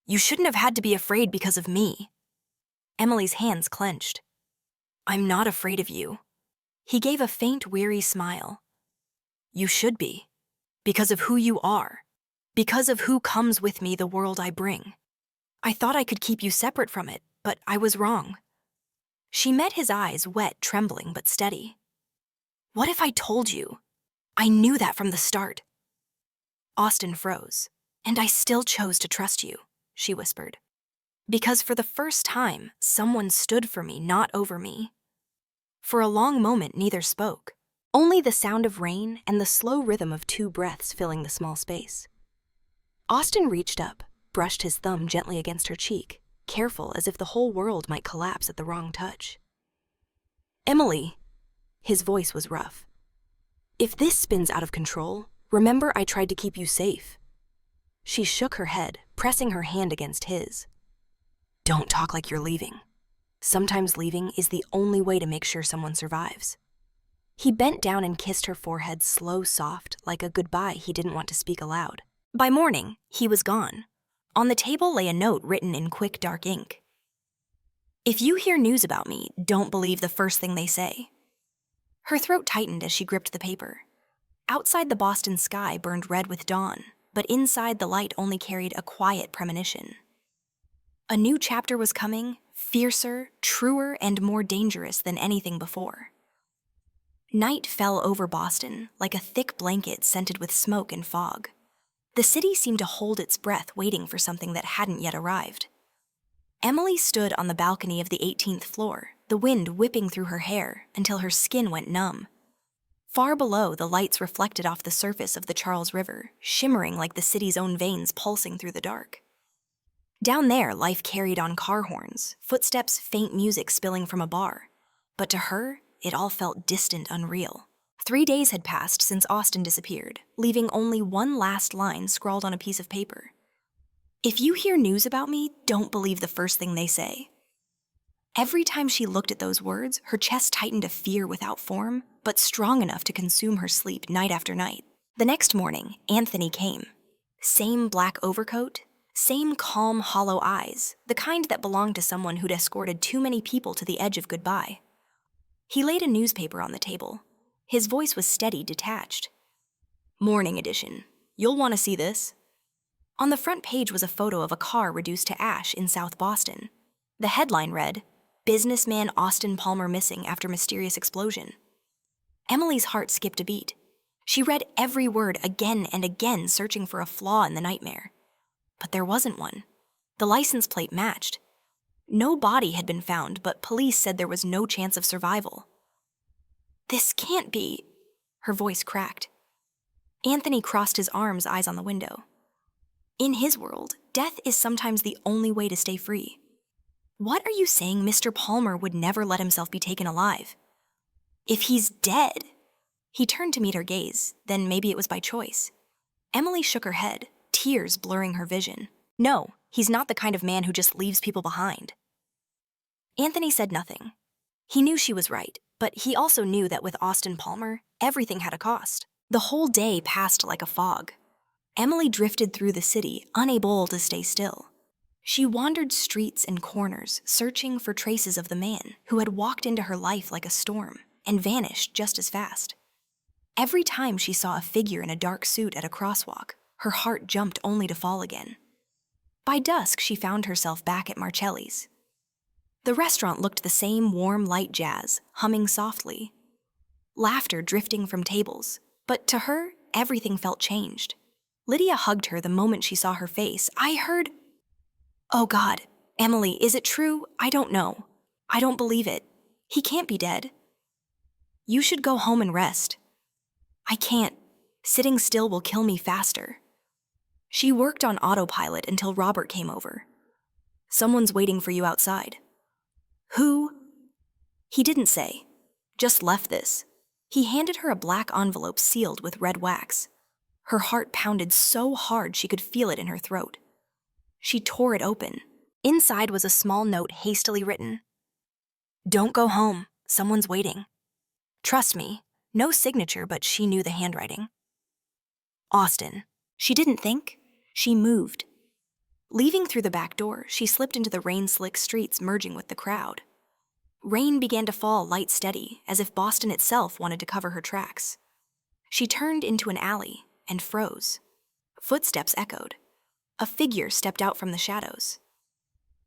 "You shouldn't have had to be afraid because of me." Emily's hands clenched. "I'm not afraid of you." He gave a faint, weary smile. "You should be. Because of who you are. Because of who comes with me, the world I bring. I thought I could keep you separate from it, but I was wrong." She met his eyes, wet, trembling, but steady. "What if I told you? I knew that from the start." Austin froze. "And I still chose to trust you," she whispered. "Because for the first time, someone stood for me, not over me." For a long moment, neither spoke. Only the sound of rain and the slow rhythm of 2 breaths filling the small space. Austin reached up, brushed his thumb gently against her cheek, careful as if the whole world might collapse at the wrong touch. "Emily," his voice was rough, "if this spins out of control, remember I tried to keep you safe." She shook her head, pressing her hand against his. "Don't talk like you're leaving. Sometimes leaving is the only way to make sure someone survives." He bent down and kissed her forehead, slow, soft, like a goodbye he didn't want to speak aloud. By morning, he was gone. On the table lay a note written in quick, dark ink. "If you hear news about me, don't believe the first thing they say." Her throat tightened as she gripped the paper. Outside, the Boston sky burned red with dawn, but inside, the light only carried a quiet premonition. A new chapter was coming, fiercer, truer, and more dangerous than anything before. Night fell over Boston like a thick blanket scented with smoke and fog. The city seemed to hold its breath, waiting for something that hadn't yet arrived. Emily stood on the balcony of the 18th floor, the wind whipping through her hair until her skin went numb. Far below, the lights reflected off the surface of the Charles River, shimmering like the city's own veins pulsing through the dark. Down there, life carried on car horns, footsteps, faint music spilling from a bar. But to her, it all felt distant, unreal. 3 days had passed since Austin disappeared, leaving only one last line scrawled on a piece of paper. "If you hear news about me, don't believe the first thing they say." Every time she looked at those words, her chest tightened a fear without form, but strong enough to consume her sleep night after night. The next morning, Anthony came. Same black overcoat, same calm, hollow eyes, the kind that belonged to someone who'd escorted too many people to the edge of goodbye. He laid a newspaper on the table. His voice was steady, detached. "Morning edition. You'll want to see this." On the front page was a photo of a car reduced to ash in South Boston. The headline read, "Businessman Austin Palmer missing after mysterious explosion." Emily's heart skipped a beat. She read every word again and again, searching for a flaw in the nightmare. But there wasn't one. The license plate matched. No body had been found, but police said there was no chance of survival. "This can't be," her voice cracked. Anthony crossed his arms, eyes on the window. In his world, death is sometimes the only way to stay free. "What are you saying? Mr. Palmer would never let himself be taken alive. If he's dead..." He turned to meet her gaze, then maybe it was by choice. Emily shook her head, tears blurring her vision. "No, he's not the kind of man who just leaves people behind." Anthony said nothing. He knew she was right, but he also knew that with Austin Palmer, everything had a cost. The whole day passed like a fog. Emily drifted through the city, unable to stay still. She wandered streets and corners, searching for traces of the man who had walked into her life like a storm and vanished just as fast. Every time she saw a figure in a dark suit at a crosswalk, her heart jumped only to fall again. By dusk, she found herself back at Marcelli's. The restaurant looked the same warm, light jazz, humming softly. Laughter drifting from tables, but to her, everything felt changed. Lydia hugged her the moment she saw her face. "I heard..." "Oh God, Emily, is it true? I don't know. I don't believe it. He can't be dead." "You should go home and rest." "I can't. Sitting still will kill me faster." She worked on autopilot until Robert came over. "Someone's waiting for you outside." "Who?" He didn't say, just left this. He handed her a black envelope sealed with red wax. Her heart pounded so hard she could feel it in her throat. She tore it open. Inside was a small note hastily written. "Don't go home. Someone's waiting." Trust me, no signature, but she knew the handwriting. Austin. She didn't think. She moved. Leaving through the back door, she slipped into the rain-slick streets, merging with the crowd. Rain began to fall light steady, as if Boston itself wanted to cover her tracks. She turned into an alley and froze. Footsteps echoed. A figure stepped out from the shadows.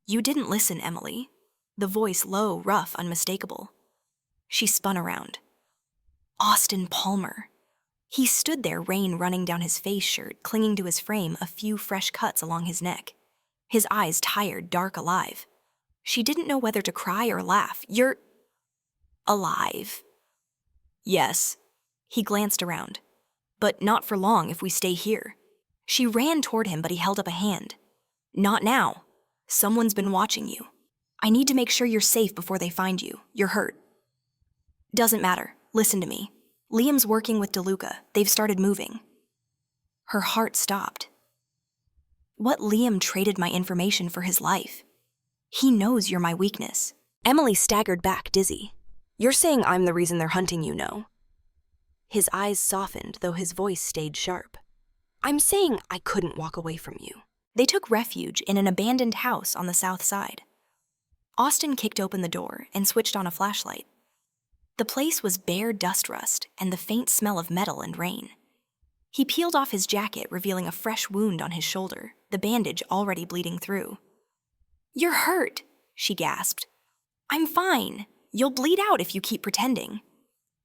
"You didn't listen, Emily." The voice low, rough, unmistakable. She spun around. Austin Palmer. He stood there, rain running down his face shirt, clinging to his frame, a few fresh cuts along his neck. His eyes tired, dark, alive. She didn't know whether to cry or laugh. "You're... alive." "Yes." He glanced around. "But not for long if we stay here." She ran toward him, but he held up a hand. "Not now. Someone's been watching you. I need to make sure you're safe before they find you. You're hurt." "Doesn't matter. Listen to me. Liam's working with DeLuca. They've started moving." Her heart stopped. "What Liam traded my information for his life? He knows you're my weakness." Emily staggered back, dizzy. "You're saying I'm the reason they're hunting you, no?" His eyes softened, though his voice stayed sharp. "I'm saying I couldn't walk away from you." They took refuge in an abandoned house on the south side. Austin kicked open the door and switched on a flashlight. The place was bare dust rust and the faint smell of metal and rain. He peeled off his jacket, revealing a fresh wound on his shoulder, the bandage already bleeding through. "You're hurt," she gasped. "I'm fine. You'll bleed out if you keep pretending."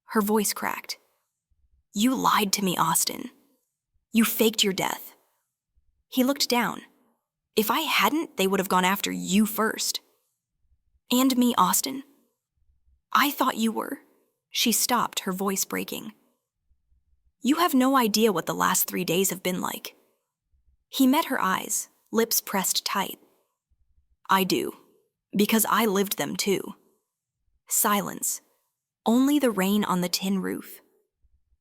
Her voice cracked. "You lied to me, Austin. You faked your death." He looked down. "If I hadn't, they would have gone after you first." "And me, Austin? I thought you were. She stopped, her voice breaking. You have no idea what the last 3 days have been like. He met her eyes, lips pressed tight. I do, because I lived them too. Silence. Only the rain on the tin roof.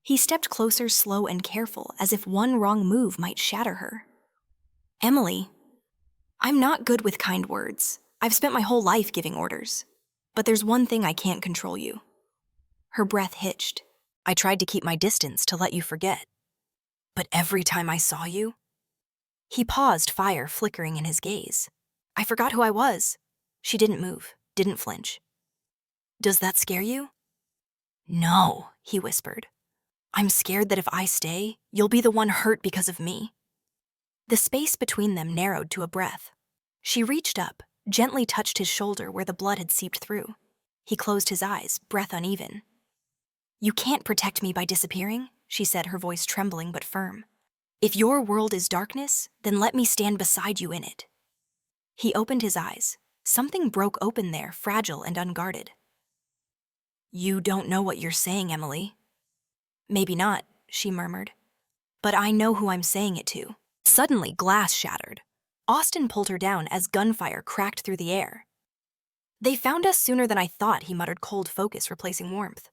He stepped closer, slow and careful, as if one wrong move might shatter her. Emily, I'm not good with kind words. I've spent my whole life giving orders. But there's one thing I can't control you. Her breath hitched. I tried to keep my distance to let you forget. But every time I saw you... He paused, fire flickering in his gaze. I forgot who I was. She didn't move, didn't flinch. Does that scare you? No, he whispered. I'm scared that if I stay, you'll be the one hurt because of me. The space between them narrowed to a breath. She reached up, gently touched his shoulder where the blood had seeped through. He closed his eyes, breath uneven. You can't protect me by disappearing, she said, her voice trembling but firm. If your world is darkness, then let me stand beside you in it. He opened his eyes. Something broke open there, fragile and unguarded. You don't know what you're saying, Emily. Maybe not, she murmured. But I know who I'm saying it to. Suddenly, glass shattered. Austin pulled her down as gunfire cracked through the air. They found us sooner than I thought, he muttered, cold focus replacing warmth.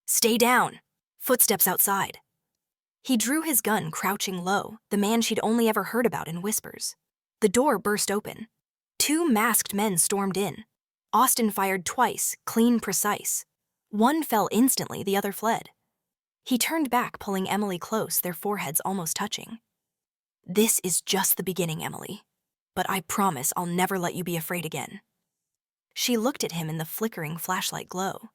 Stay down. Footsteps outside. He drew his gun, crouching low, the man she'd only ever heard about in whispers. The door burst open. 2 masked men stormed in. Austin fired twice, clean, precise. One fell instantly, the other fled. He turned back, pulling Emily close, their foreheads almost touching. This is just the beginning, Emily. But I promise I'll never let you be afraid again. She looked at him in the flickering flashlight glow.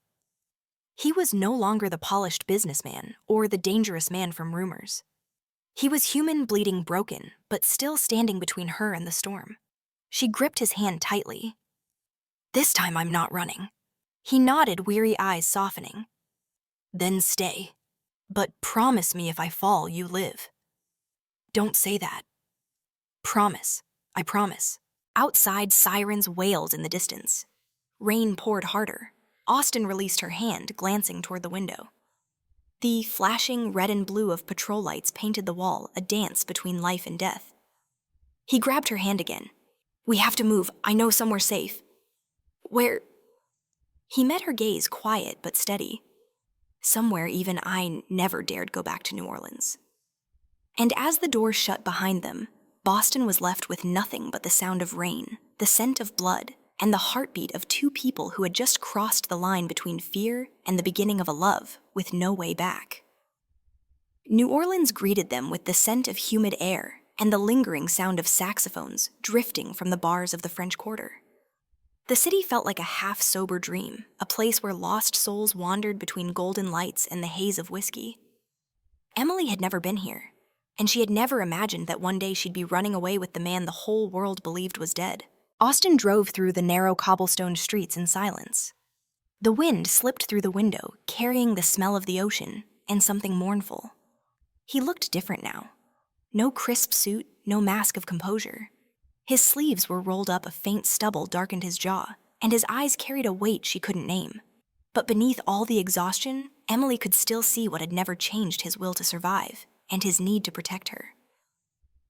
He was no longer the polished businessman or the dangerous man from rumors. He was human, bleeding, broken, but still standing between her and the storm. She gripped his hand tightly. This time I'm not running. He nodded, weary eyes softening. Then stay. But promise me if I fall, you live. Don't say that. Promise. I promise. Outside, sirens wailed in the distance. Rain poured harder. Austin released her hand, glancing toward the window. The flashing red and blue of patrol lights painted the wall, a dance between life and death. He grabbed her hand again. We have to move. I know somewhere safe. Where? He met her gaze, quiet but steady. Somewhere even I never dared go back to New Orleans. And as the door shut behind them, Boston was left with nothing but the sound of rain, the scent of blood, and the heartbeat of 2 people who had just crossed the line between fear and the beginning of a love with no way back. New Orleans greeted them with the scent of humid air and the lingering sound of saxophones drifting from the bars of the French Quarter. The city felt like a half-sober dream, a place where lost souls wandered between golden lights and the haze of whiskey. Emily had never been here, and she had never imagined that one day she'd be running away with the man the whole world believed was dead. Austin drove through the narrow cobblestone streets in silence. The wind slipped through the window, carrying the smell of the ocean and something mournful. He looked different now. No crisp suit, no mask of composure. His sleeves were rolled up, a faint stubble darkened his jaw, and his eyes carried a weight she couldn't name. But beneath all the exhaustion, Emily could still see what had never changed his will to survive, and his need to protect her.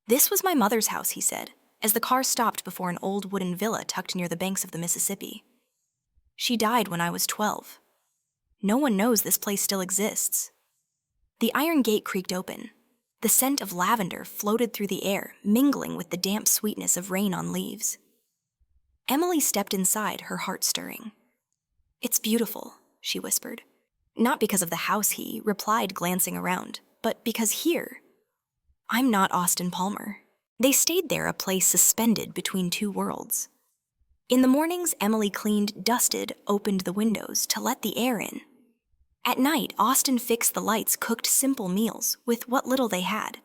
This was my mother's house, he said, as the car stopped before an old wooden villa tucked near the banks of the Mississippi. She died when I was 12. No one knows this place still exists. The iron gate creaked open. The scent of lavender floated through the air, mingling with the damp sweetness of rain on leaves. Emily stepped inside, her heart stirring. It's beautiful, she whispered. Not because of the house, he replied, glancing around, but because here, I'm not Austin Palmer. They stayed there, a place suspended between 2 worlds. In the mornings, Emily cleaned, dusted, opened the windows to let the air in. At night, Austin fixed the lights, cooked simple meals with what little they had.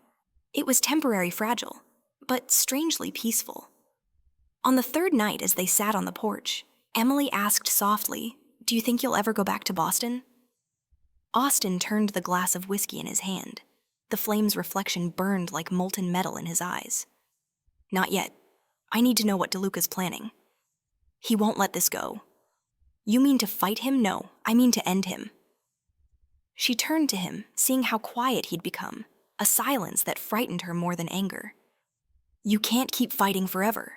It was temporary fragile, but strangely peaceful. On the 3rd night, as they sat on the porch, Emily asked softly, "Do you think you'll ever go back to Boston?" Austin turned the glass of whiskey in his hand. The flame's reflection burned like molten metal in his eyes. Not yet. I need to know what DeLuca's planning. He won't let this go. You mean to fight him? No, I mean to end him. She turned to him, seeing how quiet he'd become, a silence that frightened her more than anger. You can't keep fighting forever.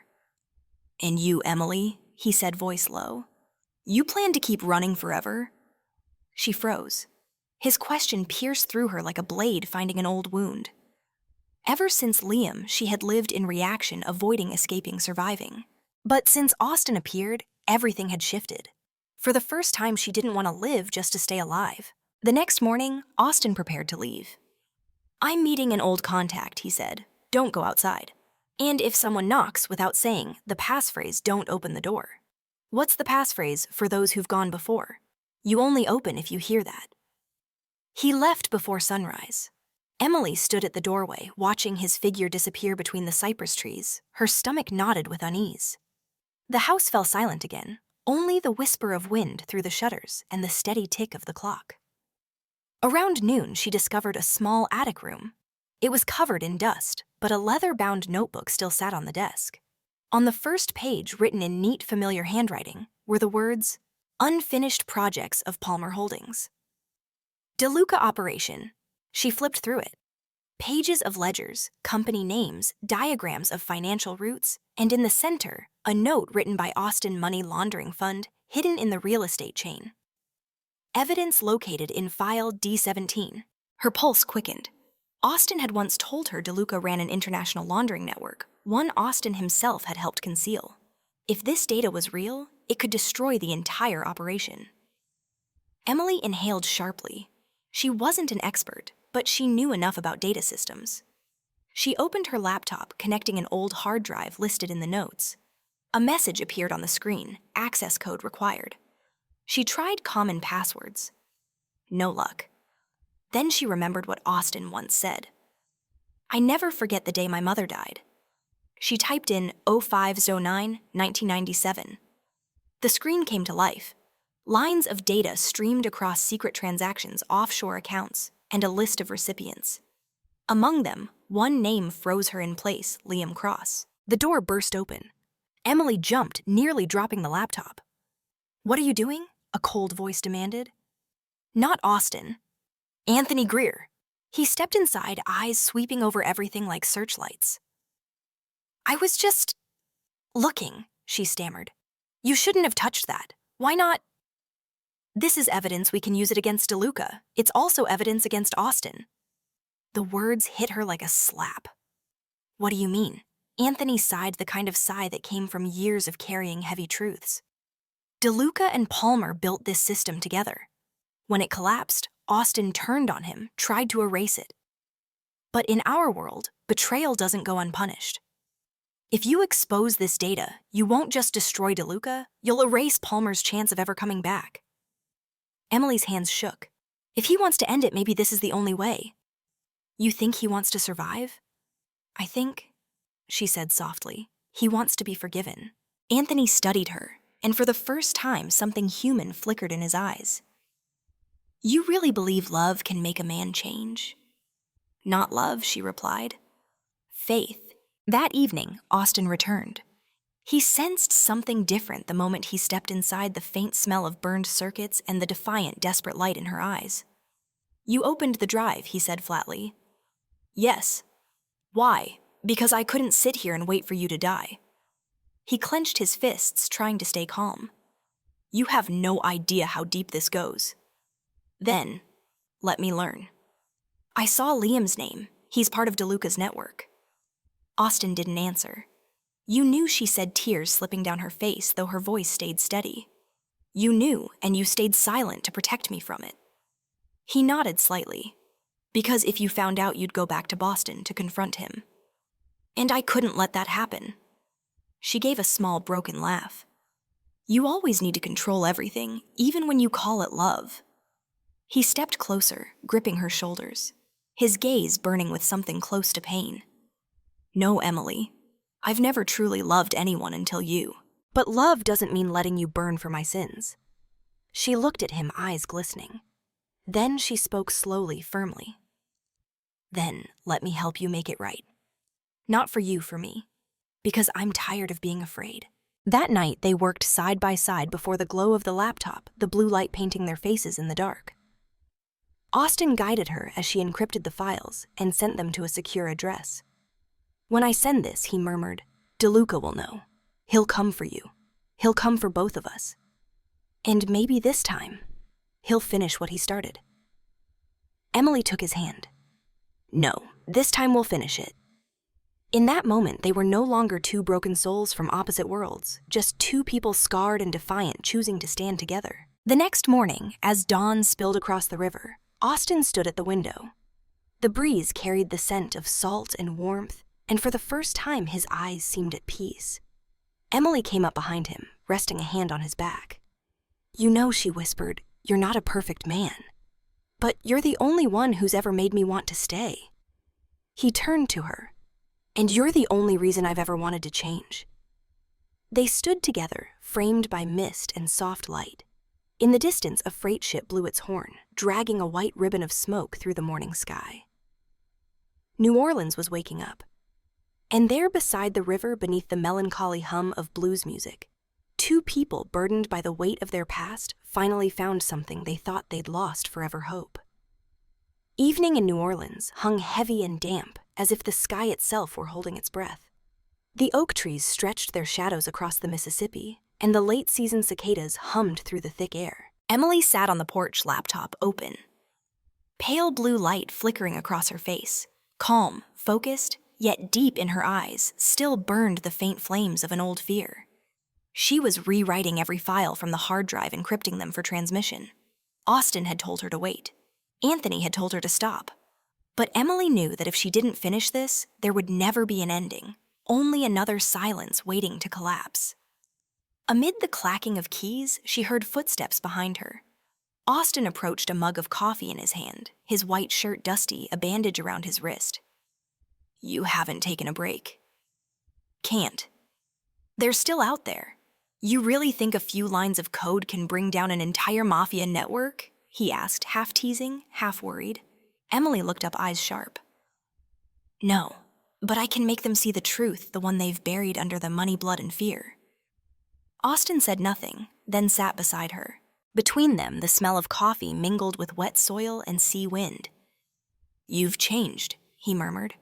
And you, Emily, he said, voice low. You plan to keep running forever? She froze. His question pierced through her like a blade finding an old wound. Ever since Liam, she had lived in reaction, avoiding escaping, surviving. But since Austin appeared, everything had shifted. For the first time, she didn't want to live just to stay alive. The next morning, Austin prepared to leave. I'm meeting an old contact, he said. Don't go outside. And if someone knocks without saying the passphrase, don't open the door. What's the passphrase for those who've gone before? You only open if you hear that. He left before sunrise. Emily stood at the doorway, watching his figure disappear between the cypress trees. Her stomach knotted with unease. The house fell silent again, only the whisper of wind through the shutters and the steady tick of the clock. Around noon, she discovered a small attic room. It was covered in dust, but a leather-bound notebook still sat on the desk. On the first page, written in neat, familiar handwriting, were the words, Unfinished Projects of Palmer Holdings. DeLuca Operation. She flipped through it. Pages of ledgers, company names, diagrams of financial routes, and in the center, a note written by Austin Money Laundering Fund, hidden in the real estate chain. Evidence located in file D17. Her pulse quickened. Austin had once told her DeLuca ran an international laundering network, one Austin himself had helped conceal. If this data was real, it could destroy the entire operation. Emily inhaled sharply. She wasn't an expert, but she knew enough about data systems. She opened her laptop, connecting an old hard drive listed in the notes. A message appeared on the screen, access code required. She tried common passwords. No luck. Then she remembered what Austin once said. I never forget the day my mother died. She typed in 0509-1997. The screen came to life. Lines of data streamed across secret transactions, offshore accounts, and a list of recipients. Among them, one name froze her in place, Liam Cross. The door burst open. Emily jumped, nearly dropping the laptop. What are you doing? A cold voice demanded. Not Austin. Anthony Greer. He stepped inside, eyes sweeping over everything like searchlights. I was just looking, she stammered. You shouldn't have touched that. Why not? This is evidence we can use it against DeLuca. It's also evidence against Austin. The words hit her like a slap. What do you mean? Anthony sighed, the kind of sigh that came from years of carrying heavy truths. DeLuca and Palmer built this system together. When it collapsed, Austin turned on him, tried to erase it. But in our world, betrayal doesn't go unpunished. If you expose this data, you won't just destroy DeLuca, you'll erase Palmer's chance of ever coming back. Emily's hands shook. If he wants to end it, maybe this is the only way. You think he wants to survive? I think, she said softly, he wants to be forgiven. Anthony studied her, and for the first time, something human flickered in his eyes. You really believe love can make a man change? Not love, she replied. Faith. That evening, Austin returned. He sensed something different the moment he stepped inside, the faint smell of burned circuits and the defiant, desperate light in her eyes. You opened the drive, he said flatly. Yes. Why? Because I couldn't sit here and wait for you to die. He clenched his fists, trying to stay calm. You have no idea how deep this goes. Then, let me learn. I saw Liam's name. He's part of DeLuca's network. Austin didn't answer. You knew, she said, tears slipping down her face, though her voice stayed steady. You knew, and you stayed silent to protect me from it. He nodded slightly. Because if you found out, you'd go back to Boston to confront him. And I couldn't let that happen. She gave a small, broken laugh. You always need to control everything, even when you call it love. He stepped closer, gripping her shoulders, his gaze burning with something close to pain. No, Emily. I've never truly loved anyone until you. But love doesn't mean letting you burn for my sins. She looked at him, eyes glistening. Then she spoke slowly, firmly. Then let me help you make it right. Not for you, for me. Because I'm tired of being afraid. That night, they worked side by side before the glow of the laptop, the blue light painting their faces in the dark. Austin guided her as she encrypted the files and sent them to a secure address. "When I send this," he murmured, "DeLuca will know. He'll come for you. He'll come for both of us. And maybe this time, he'll finish what he started." Emily took his hand. "No, this time we'll finish it." In that moment, they were no longer two broken souls from opposite worlds, just two people scarred and defiant choosing to stand together. The next morning, as dawn spilled across the river, Austin stood at the window. The breeze carried the scent of salt and warmth, and for the first time his eyes seemed at peace. Emily came up behind him, resting a hand on his back. "You know," she whispered, "you're not a perfect man. But you're the only one who's ever made me want to stay." He turned to her. "And you're the only reason I've ever wanted to change." They stood together, framed by mist and soft light. In the distance, a freight ship blew its horn, dragging a white ribbon of smoke through the morning sky. New Orleans was waking up. And there beside the river, beneath the melancholy hum of blues music, two people burdened by the weight of their past finally found something they thought they'd lost forever: hope. Evening in New Orleans hung heavy and damp, as if the sky itself were holding its breath. The oak trees stretched their shadows across the Mississippi, and the late-season cicadas hummed through the thick air. Emily sat on the porch, laptop open. Pale blue light flickering across her face, calm, focused, yet deep in her eyes, still burned the faint flames of an old fear. She was rewriting every file from the hard drive, encrypting them for transmission. Austin had told her to wait. Anthony had told her to stop. But Emily knew that if she didn't finish this, there would never be an ending, only another silence waiting to collapse. Amid the clacking of keys, she heard footsteps behind her. Austin approached, a mug of coffee in his hand, his white shirt dusty, a bandage around his wrist. "You haven't taken a break." "Can't. They're still out there. You really think a few lines of code can bring down an entire mafia network?" he asked, half teasing, half worried. Emily looked up, eyes sharp. "No, but I can make them see the truth, the one they've buried under the money, blood, and fear." Austin said nothing, then sat beside her. Between them, the smell of coffee mingled with wet soil and sea wind. "You've changed," he murmured.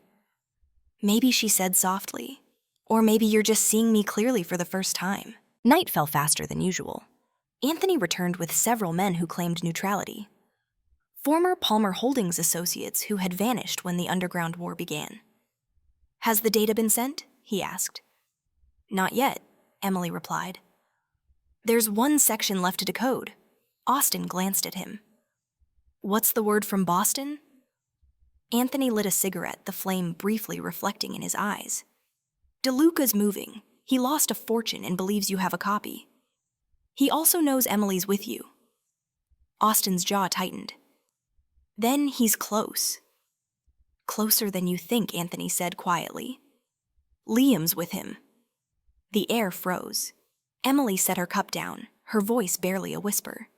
"Maybe," she said softly. "Or maybe you're just seeing me clearly for the first time." Night fell faster than usual. Anthony returned with several men who claimed neutrality. Former Palmer Holdings associates who had vanished when the underground war began. "Has the data been sent?" he asked. "Not yet," Emily replied. "There's one section left to decode." Austin glanced at him. "What's the word from Boston?" Anthony lit a cigarette, the flame briefly reflecting in his eyes. "DeLuca's moving. He lost a fortune and believes you have a copy. He also knows Emily's with you." Austin's jaw tightened. "Then he's close." "Closer than you think," Anthony said quietly. "Liam's with him." The air froze. Emily set her cup down, her voice barely a whisper.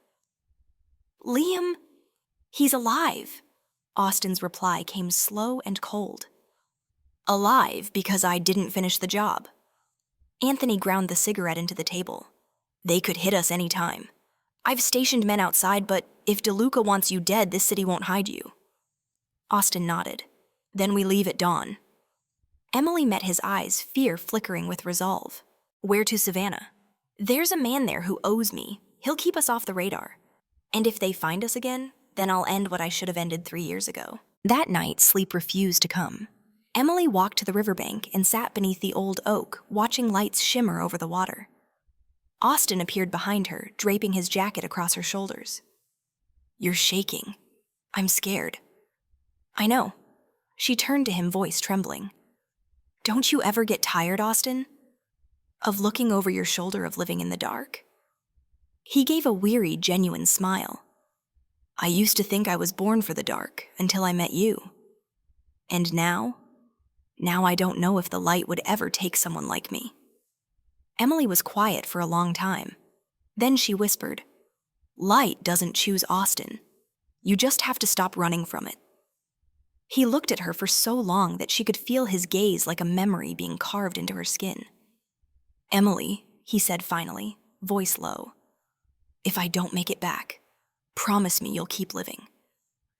"Liam? He's alive." Austin's reply came slow and cold. "Alive because I didn't finish the job." Anthony ground the cigarette into the table. "They could hit us any time. I've stationed men outside, but if DeLuca wants you dead, this city won't hide you." Austin nodded. "Then we leave at dawn." Emily met his eyes, fear flickering with resolve. "Where to Savannah? There's a man there who owes me. He'll keep us off the radar. And if they find us again, then I'll end what I should have ended 3 years ago." That night, sleep refused to come. Emily walked to the riverbank and sat beneath the old oak, watching lights shimmer over the water. Austin appeared behind her, draping his jacket across her shoulders. "You're shaking. I'm scared." "I know." She turned to him, voice trembling. "Don't you ever get tired, Austin? Of looking over your shoulder, of living in the dark?" He gave a weary, genuine smile. "I used to think I was born for the dark, until I met you. And now I don't know if the light would ever take someone like me." Emily was quiet for a long time. Then she whispered, "Light doesn't choose Austin. You just have to stop running from it." He looked at her for so long that she could feel his gaze like a memory being carved into her skin. "Emily, he said finally, voice low. If I don't make it back, promise me you'll keep living.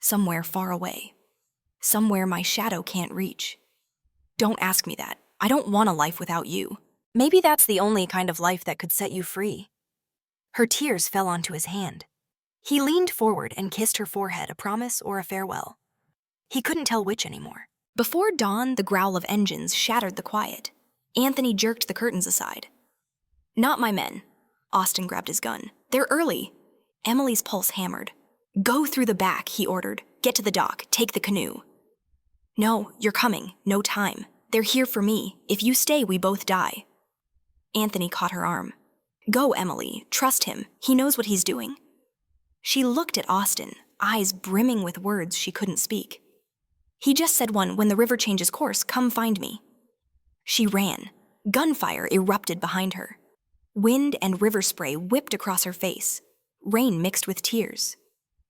Somewhere far away. Somewhere my shadow can't reach. Don't ask me that. I don't want a life without you. Maybe that's the only kind of life that could set you free. Her tears fell onto his hand. He leaned forward and kissed her forehead, a promise or a farewell. He couldn't tell which anymore. Before dawn, the growl of engines shattered the quiet. Anthony jerked the curtains aside. Not my men. Austin grabbed his gun. They're early. Emily's pulse hammered. Go through the back, he ordered. Get to the dock. Take the canoe. No, you're coming. No time. They're here for me. If you stay, we both die. Anthony caught her arm. Go, Emily. Trust him. He knows what he's doing. She looked at Austin, eyes brimming with words she couldn't speak. He just said when the river changes course, come find me. She ran. Gunfire erupted behind her. Wind and river spray whipped across her face. Rain mixed with tears.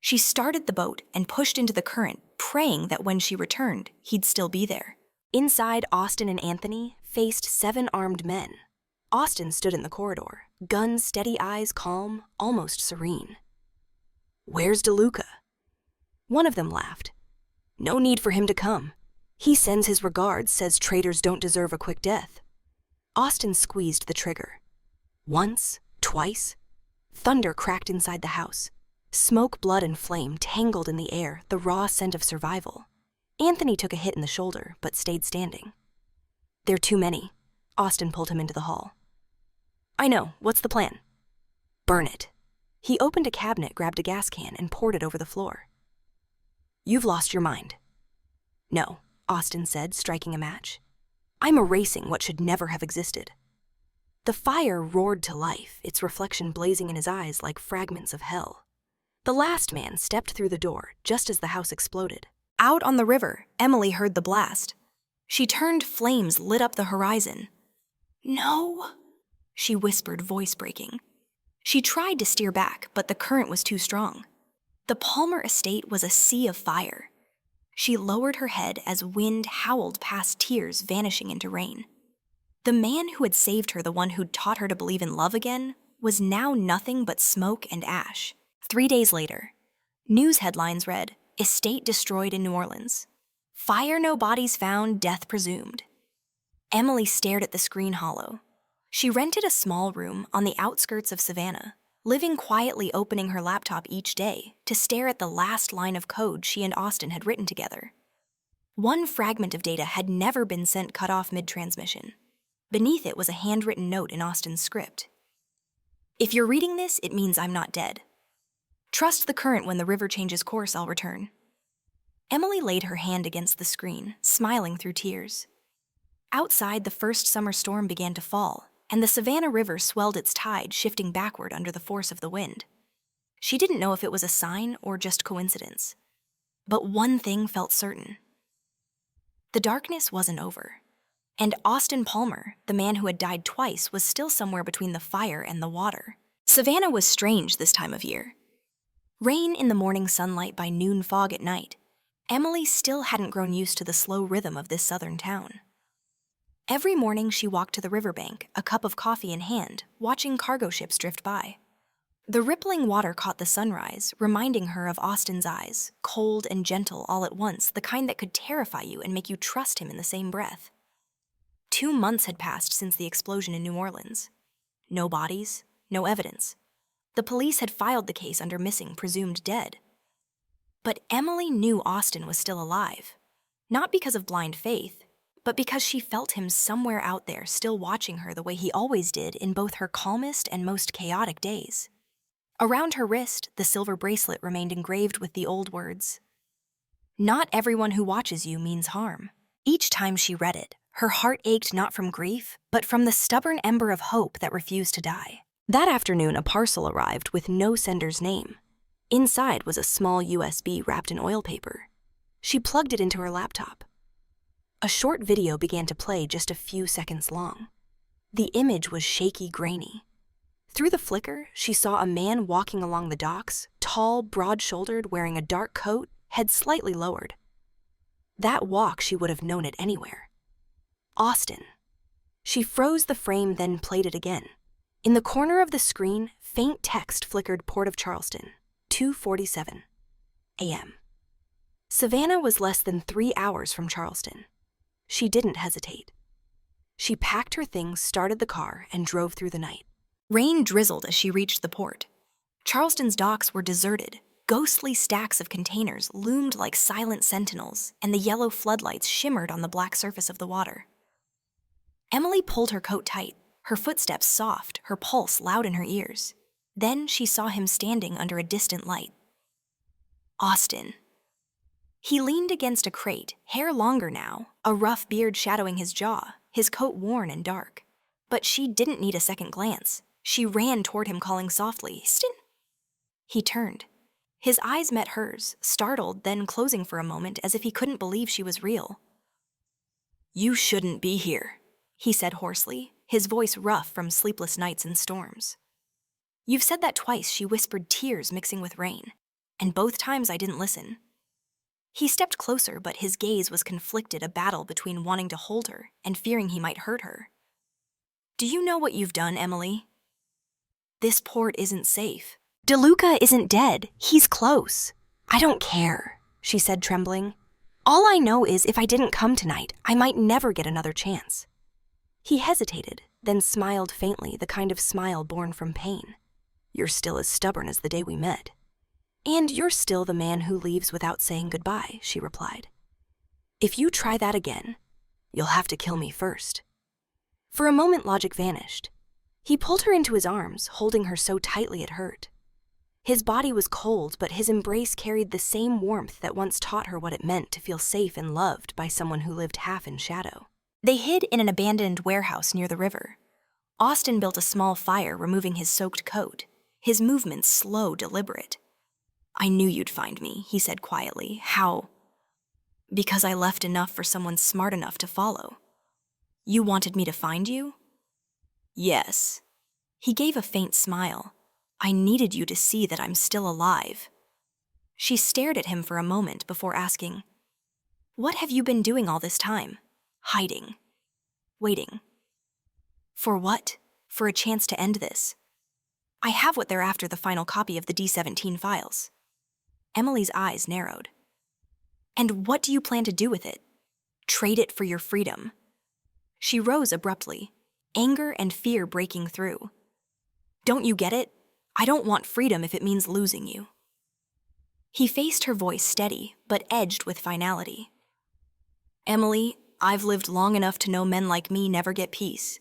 She started the boat and pushed into the current, praying that when she returned, he'd still be there. Inside, Austin and Anthony faced 7 armed men. Austin stood in the corridor, gun steady, eyes calm, almost serene. Where's DeLuca? One of them laughed. No need for him to come. He sends his regards, says traitors don't deserve a quick death. Austin squeezed the trigger. Once, twice. Thunder cracked inside the house. Smoke, blood, and flame tangled in the air, the raw scent of survival. Anthony took a hit in the shoulder, but stayed standing. They're too many. Austin pulled him into the hall. I know. What's the plan? Burn it. He opened a cabinet, grabbed a gas can, and poured it over the floor. You've lost your mind. No, Austin said, striking a match. I'm erasing what should never have existed. The fire roared to life, its reflection blazing in his eyes like fragments of hell. The last man stepped through the door just as the house exploded. Out on the river, Emily heard the blast. She turned, flames lit up the horizon. No, she whispered, voice breaking. She tried to steer back, but the current was too strong. The Palmer estate was a sea of fire. She lowered her head as wind howled past, tears vanishing into rain. The man who had saved her, the one who'd taught her to believe in love again, was now nothing but smoke and ash. 3 days later, news headlines read, Estate destroyed in New Orleans. Fire, no bodies found, death presumed. Emily stared at the screen hollow. She rented a small room on the outskirts of Savannah, living quietly, opening her laptop each day to stare at the last line of code she and Austin had written together. One fragment of data had never been sent, cut off mid-transmission. Beneath it was a handwritten note in Austin's script. If you're reading this, it means I'm not dead. Trust the current. When the river changes course, I'll return. Emily laid her hand against the screen, smiling through tears. Outside, the first summer storm began to fall, and the Savannah River swelled its tide, shifting backward under the force of the wind. She didn't know if it was a sign or just coincidence. But one thing felt certain. The darkness wasn't over. And Austin Palmer, the man who had died twice, was still somewhere between the fire and the water. Savannah was strange this time of year. Rain in the morning sunlight, by noon fog at night. Emily still hadn't grown used to the slow rhythm of this southern town. Every morning she walked to the riverbank, a cup of coffee in hand, watching cargo ships drift by. The rippling water caught the sunrise, reminding her of Austin's eyes, cold and gentle all at once, the kind that could terrify you and make you trust him in the same breath. 2 months had passed since the explosion in New Orleans. No bodies, no evidence. The police had filed the case under missing, presumed dead. But Emily knew Austin was still alive, not because of blind faith, but because she felt him somewhere out there, still watching her the way he always did in both her calmest and most chaotic days. Around her wrist, the silver bracelet remained engraved with the old words, "Not everyone who watches you means harm." Each time she read it, her heart ached not from grief, but from the stubborn ember of hope that refused to die. That afternoon, a parcel arrived with no sender's name. Inside was a small USB wrapped in oil paper. She plugged it into her laptop. A short video began to play, just a few seconds long. The image was shaky, grainy. Through the flicker, she saw a man walking along the docks, tall, broad-shouldered, wearing a dark coat, head slightly lowered. That walk, she would have known it anywhere. Austin. She froze the frame, then played it again. In the corner of the screen, faint text flickered Port of Charleston, 2:47 a.m. Savannah was less than 3 hours from Charleston. She didn't hesitate. She packed her things, started the car, and drove through the night. Rain drizzled as she reached the port. Charleston's docks were deserted. Ghostly stacks of containers loomed like silent sentinels, and the yellow floodlights shimmered on the black surface of the water. Emily pulled her coat tight, her footsteps soft, her pulse loud in her ears. Then she saw him standing under a distant light. Austin. He leaned against a crate, hair longer now, a rough beard shadowing his jaw, his coat worn and dark. But she didn't need a second glance. She ran toward him, calling softly, "Austin." He turned. His eyes met hers, startled, then closing for a moment as if he couldn't believe she was real. "You shouldn't be here," he said hoarsely, his voice rough from sleepless nights and storms. "You've said that twice," she whispered, tears mixing with rain. "And both times I didn't listen." He stepped closer, but his gaze was conflicted, a battle between wanting to hold her and fearing he might hurt her. "Do you know what you've done, Emily? This port isn't safe. DeLuca isn't dead. He's close." "I don't care," she said, trembling. "All I know is if I didn't come tonight, I might never get another chance." He hesitated, then smiled faintly, the kind of smile born from pain. "You're still as stubborn as the day we met." "And you're still the man who leaves without saying goodbye," she replied. "If you try that again, you'll have to kill me first." For a moment, logic vanished. He pulled her into his arms, holding her so tightly it hurt. His body was cold, but his embrace carried the same warmth that once taught her what it meant to feel safe and loved by someone who lived half in shadow. They hid in an abandoned warehouse near the river. Austin built a small fire, removing his soaked coat, his movements slow, deliberate. "I knew you'd find me," he said quietly. "How?" "Because I left enough for someone smart enough to follow." "You wanted me to find you?" "Yes." He gave a faint smile. "I needed you to see that I'm still alive." She stared at him for a moment before asking, "What have you been doing all this time?" "Hiding. Waiting." "For what?" "For a chance to end this. I have what they're after, the final copy of the D-17 files." Emily's eyes narrowed. "And what do you plan to do with it?" "Trade it for your freedom." She rose abruptly, anger and fear breaking through. "Don't you get it? I don't want freedom if it means losing you." He faced her, voice steady, but edged with finality. "Emily, I've lived long enough to know men like me never get peace.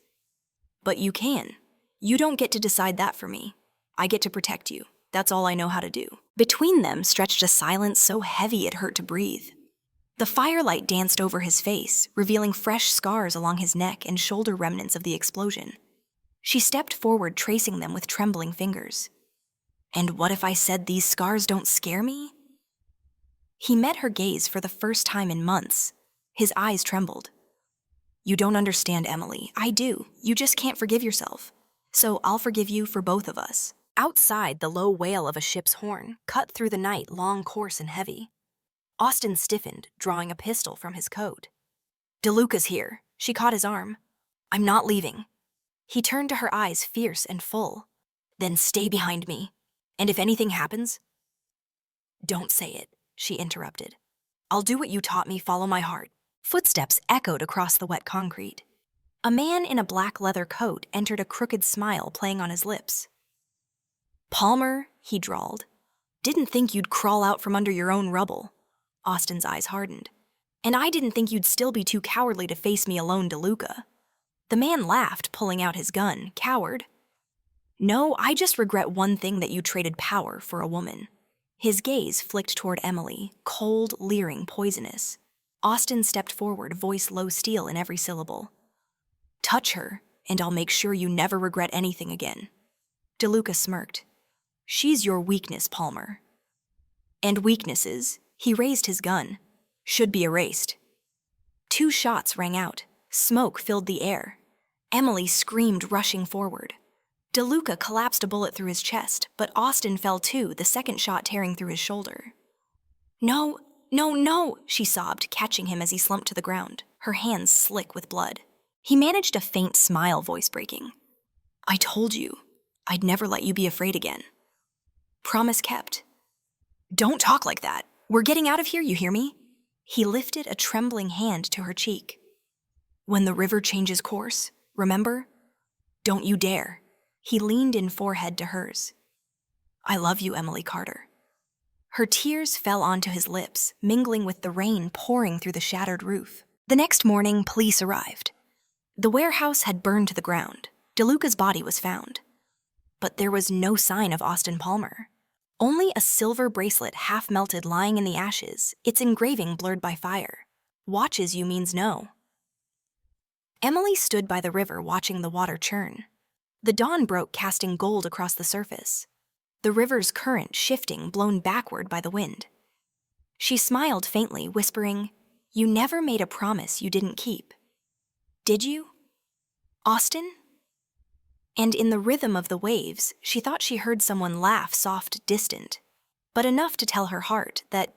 But you can. You don't get to decide that for me. I get to protect you. That's all I know how to do." Between them stretched a silence so heavy it hurt to breathe. The firelight danced over his face, revealing fresh scars along his neck and shoulder, remnants of the explosion. She stepped forward, tracing them with trembling fingers. "And what if I said these scars don't scare me?" He met her gaze for the first time in months. His eyes trembled. "You don't understand, Emily. I do. You just can't forgive yourself. So I'll forgive you for both of us." Outside, the low wail of a ship's horn cut through the night, long, coarse, and heavy. Austin stiffened, drawing a pistol from his coat. "DeLuca's here." She caught his arm. "I'm not leaving." He turned to her, eyes fierce and full. "Then stay behind me. And if anything happens—" "Don't say it," she interrupted. "I'll do what you taught me, follow my heart." Footsteps echoed across the wet concrete. A man in a black leather coat entered, a crooked smile playing on his lips. "Palmer," he drawled. "Didn't think you'd crawl out from under your own rubble." Austin's eyes hardened. "And I didn't think you'd still be too cowardly to face me alone, DeLuca." The man laughed, pulling out his gun. "Coward? No, I just regret one thing, that you traded power for a woman." His gaze flicked toward Emily, cold, leering, poisonous. Austin stepped forward, voice low, steel in every syllable. "Touch her, and I'll make sure you never regret anything again." DeLuca smirked. "She's your weakness, Palmer." "And weaknesses," he raised his gun, "should be erased." 2 shots rang out. Smoke filled the air. Emily screamed, rushing forward. DeLuca collapsed, a bullet through his chest, but Austin fell too, the second shot tearing through his shoulder. "No, no, no," she sobbed, catching him as he slumped to the ground, her hands slick with blood. He managed a faint smile, voice breaking. I told you I'd never let you be afraid again. Promise kept. Don't talk like that. We're getting out of here, you hear me? He lifted a trembling hand to her cheek. When the river changes course, remember? Don't you dare. He leaned in forehead to hers. I love you, Emily Carter. Her tears fell onto his lips, mingling with the rain pouring through the shattered roof. The next morning, police arrived. The warehouse had burned to the ground. DeLuca's body was found. But there was no sign of Austin Palmer. Only a silver bracelet half melted lying in the ashes, its engraving blurred by fire. Watches you means no. Emily stood by the river watching the water churn. The dawn broke, casting gold across the surface. The river's current shifting, blown backward by the wind. She smiled faintly, whispering, You never made a promise you didn't keep. Did you? Austin? And in the rhythm of the waves, she thought she heard someone laugh, soft, distant, but enough to tell her heart that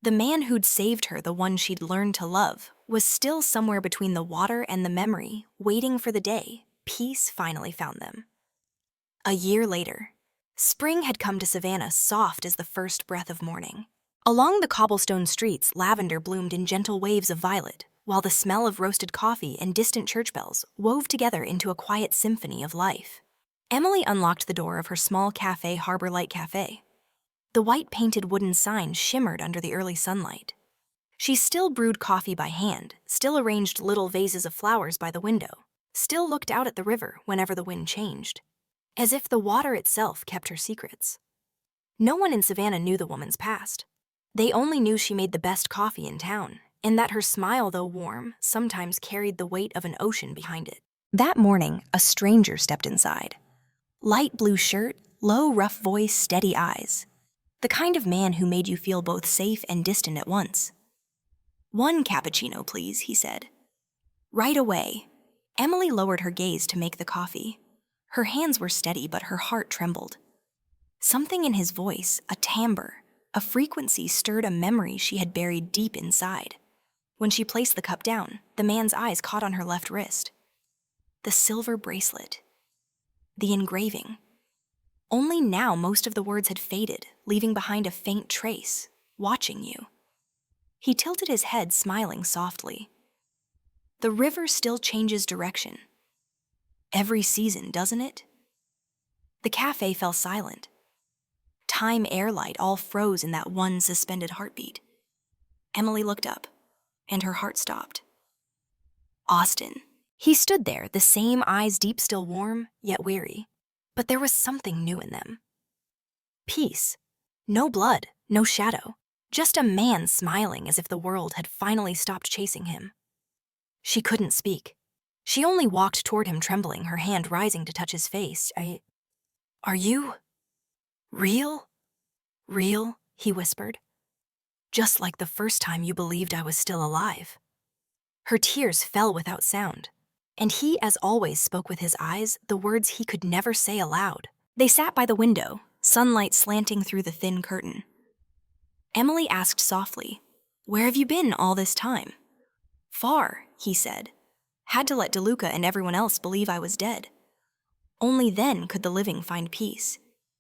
the man who'd saved her, the one she'd learned to love, was still somewhere between the water and the memory, waiting for the day peace finally found them. A year later, spring had come to Savannah, soft as the first breath of morning. Along the cobblestone streets, lavender bloomed in gentle waves of violet, while the smell of roasted coffee and distant church bells wove together into a quiet symphony of life. Emily unlocked the door of her small cafe, Harbor Light Cafe. The white-painted wooden sign shimmered under the early sunlight. She still brewed coffee by hand, still arranged little vases of flowers by the window, still looked out at the river whenever the wind changed, as if the water itself kept her secrets. No one in Savannah knew the woman's past. They only knew she made the best coffee in town, and that her smile, though warm, sometimes carried the weight of an ocean behind it. That morning, a stranger stepped inside. Light blue shirt, low, rough voice, steady eyes. The kind of man who made you feel both safe and distant at once. One cappuccino, please, he said. Right away. Emily lowered her gaze to make the coffee. Her hands were steady, but her heart trembled. Something in his voice, a timbre, a frequency stirred a memory she had buried deep inside. When she placed the cup down, the man's eyes caught on her left wrist. The silver bracelet. The engraving. Only now most of the words had faded, leaving behind a faint trace, watching you. He tilted his head, smiling softly. The river still changes direction. Every season, doesn't it? The cafe fell silent. Time, airlight, all froze in that one suspended heartbeat. Emily looked up, and her heart stopped. Austin. He stood there, the same eyes deep, still warm, yet weary. But there was something new in them. Peace. No blood, no shadow. Just a man smiling as if the world had finally stopped chasing him. She couldn't speak. She only walked toward him, trembling, her hand rising to touch his face. Are you real? Real, he whispered. Just like the first time you believed I was still alive. Her tears fell without sound, and he, as always, spoke with his eyes, the words he could never say aloud. They sat by the window, sunlight slanting through the thin curtain. Emily asked softly, Where have you been all this time? Far, he said. Had to let DeLuca and everyone else believe I was dead. Only then could the living find peace.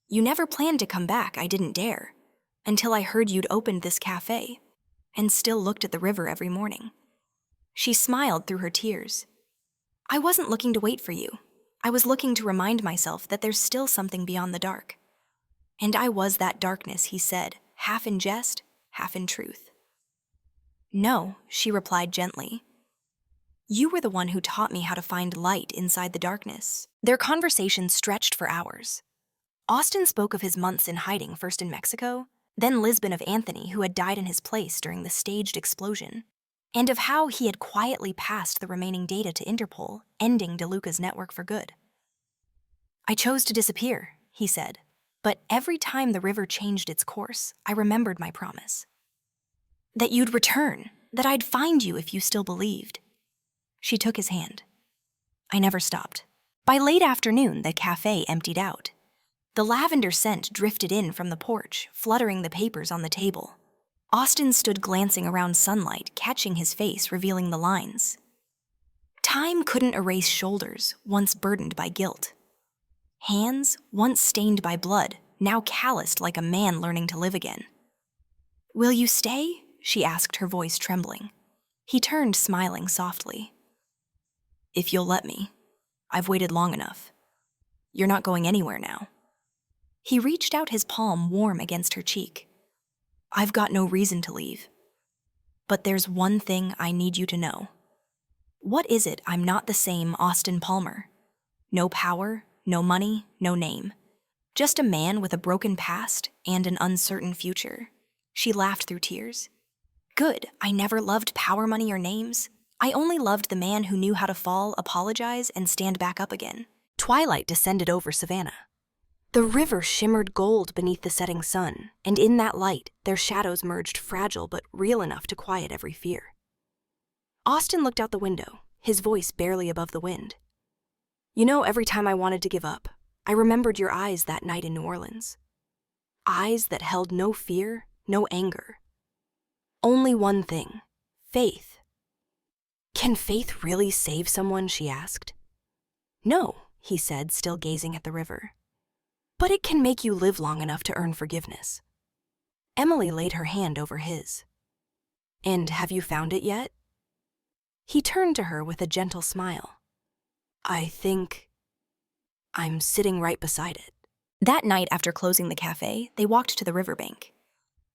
You never planned to come back, I didn't dare, until I heard you'd opened this cafe, and still looked at the river every morning. She smiled through her tears. I wasn't looking to wait for you. I was looking to remind myself that there's still something beyond the dark. And I was that darkness, he said, half in jest, half in truth. No, she replied gently. You were the one who taught me how to find light inside the darkness. Their conversation stretched for hours. Austin spoke of his months in hiding, first in Mexico, then Lisbon, of Anthony, who had died in his place during the staged explosion, and of how he had quietly passed the remaining data to Interpol, ending DeLuca's network for good. I chose to disappear, he said, but every time the river changed its course, I remembered my promise. That you'd return, that I'd find you if you still believed. She took his hand. I never stopped. By late afternoon, the cafe emptied out. The lavender scent drifted in from the porch, fluttering the papers on the table. Austin stood glancing around sunlight, catching his face, revealing the lines. Time couldn't erase shoulders once burdened by guilt. Hands once stained by blood, now calloused like a man learning to live again. "Will you stay?" she asked, her voice trembling. He turned, smiling softly. "If you'll let me. I've waited long enough. You're not going anywhere now." He reached out his palm warm against her cheek. "I've got no reason to leave. But there's one thing I need you to know. What is it I'm not the same Austin Palmer? No power, no money, no name. Just a man with a broken past and an uncertain future." She laughed through tears. "Good, I never loved power, money, or names. I only loved the man who knew how to fall, apologize, and stand back up again." Twilight descended over Savannah. The river shimmered gold beneath the setting sun, and in that light, their shadows merged, fragile but real enough to quiet every fear. Austin looked out the window, his voice barely above the wind. "You know, every time I wanted to give up, I remembered your eyes that night in New Orleans. Eyes that held no fear, no anger. Only one thing, faith." "Can faith really save someone?" she asked. "No," he said, still gazing at the river. "But it can make you live long enough to earn forgiveness." Emily laid her hand over his. "And have you found it yet?" He turned to her with a gentle smile. "I think I'm sitting right beside it." That night, after closing the cafe, they walked to the riverbank.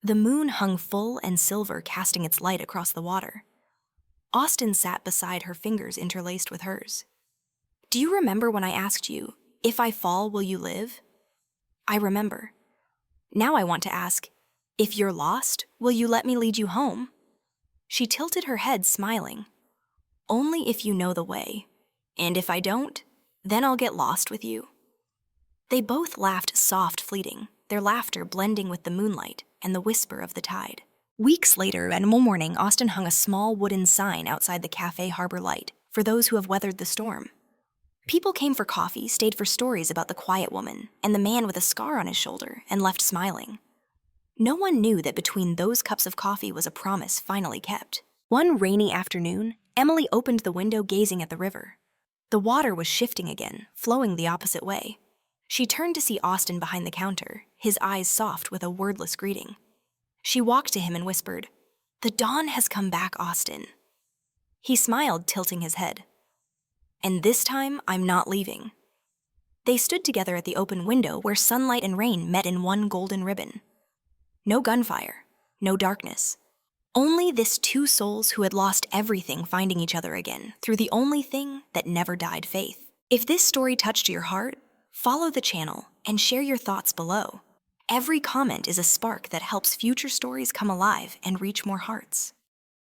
The moon hung full and silver, casting its light across the water. Austin sat beside her, fingers interlaced with hers. "Do you remember when I asked you, 'If I fall, will you live?' I remember. Now I want to ask, 'If you're lost, will you let me lead you home?'" She tilted her head, smiling. "Only if you know the way. And if I don't, then I'll get lost with you." They both laughed, soft, fleeting, their laughter blending with the moonlight and the whisper of the tide. Weeks later, and one morning, Austin hung a small wooden sign outside the cafe Harbor Light for those who have weathered the storm. People came for coffee, stayed for stories about the quiet woman and the man with a scar on his shoulder, and left smiling. No one knew that between those cups of coffee was a promise finally kept. One rainy afternoon, Emily opened the window, gazing at the river. The water was shifting again, flowing the opposite way. She turned to see Austin behind the counter, his eyes soft with a wordless greeting. She walked to him and whispered, "The dawn has come back, Austin." He smiled, tilting his head. "And this time, I'm not leaving." They stood together at the open window where sunlight and rain met in one golden ribbon. No gunfire, no darkness. Only this two souls who had lost everything finding each other again through the only thing that never died, faith. If this story touched your heart, follow the channel and share your thoughts below. Every comment is a spark that helps future stories come alive and reach more hearts.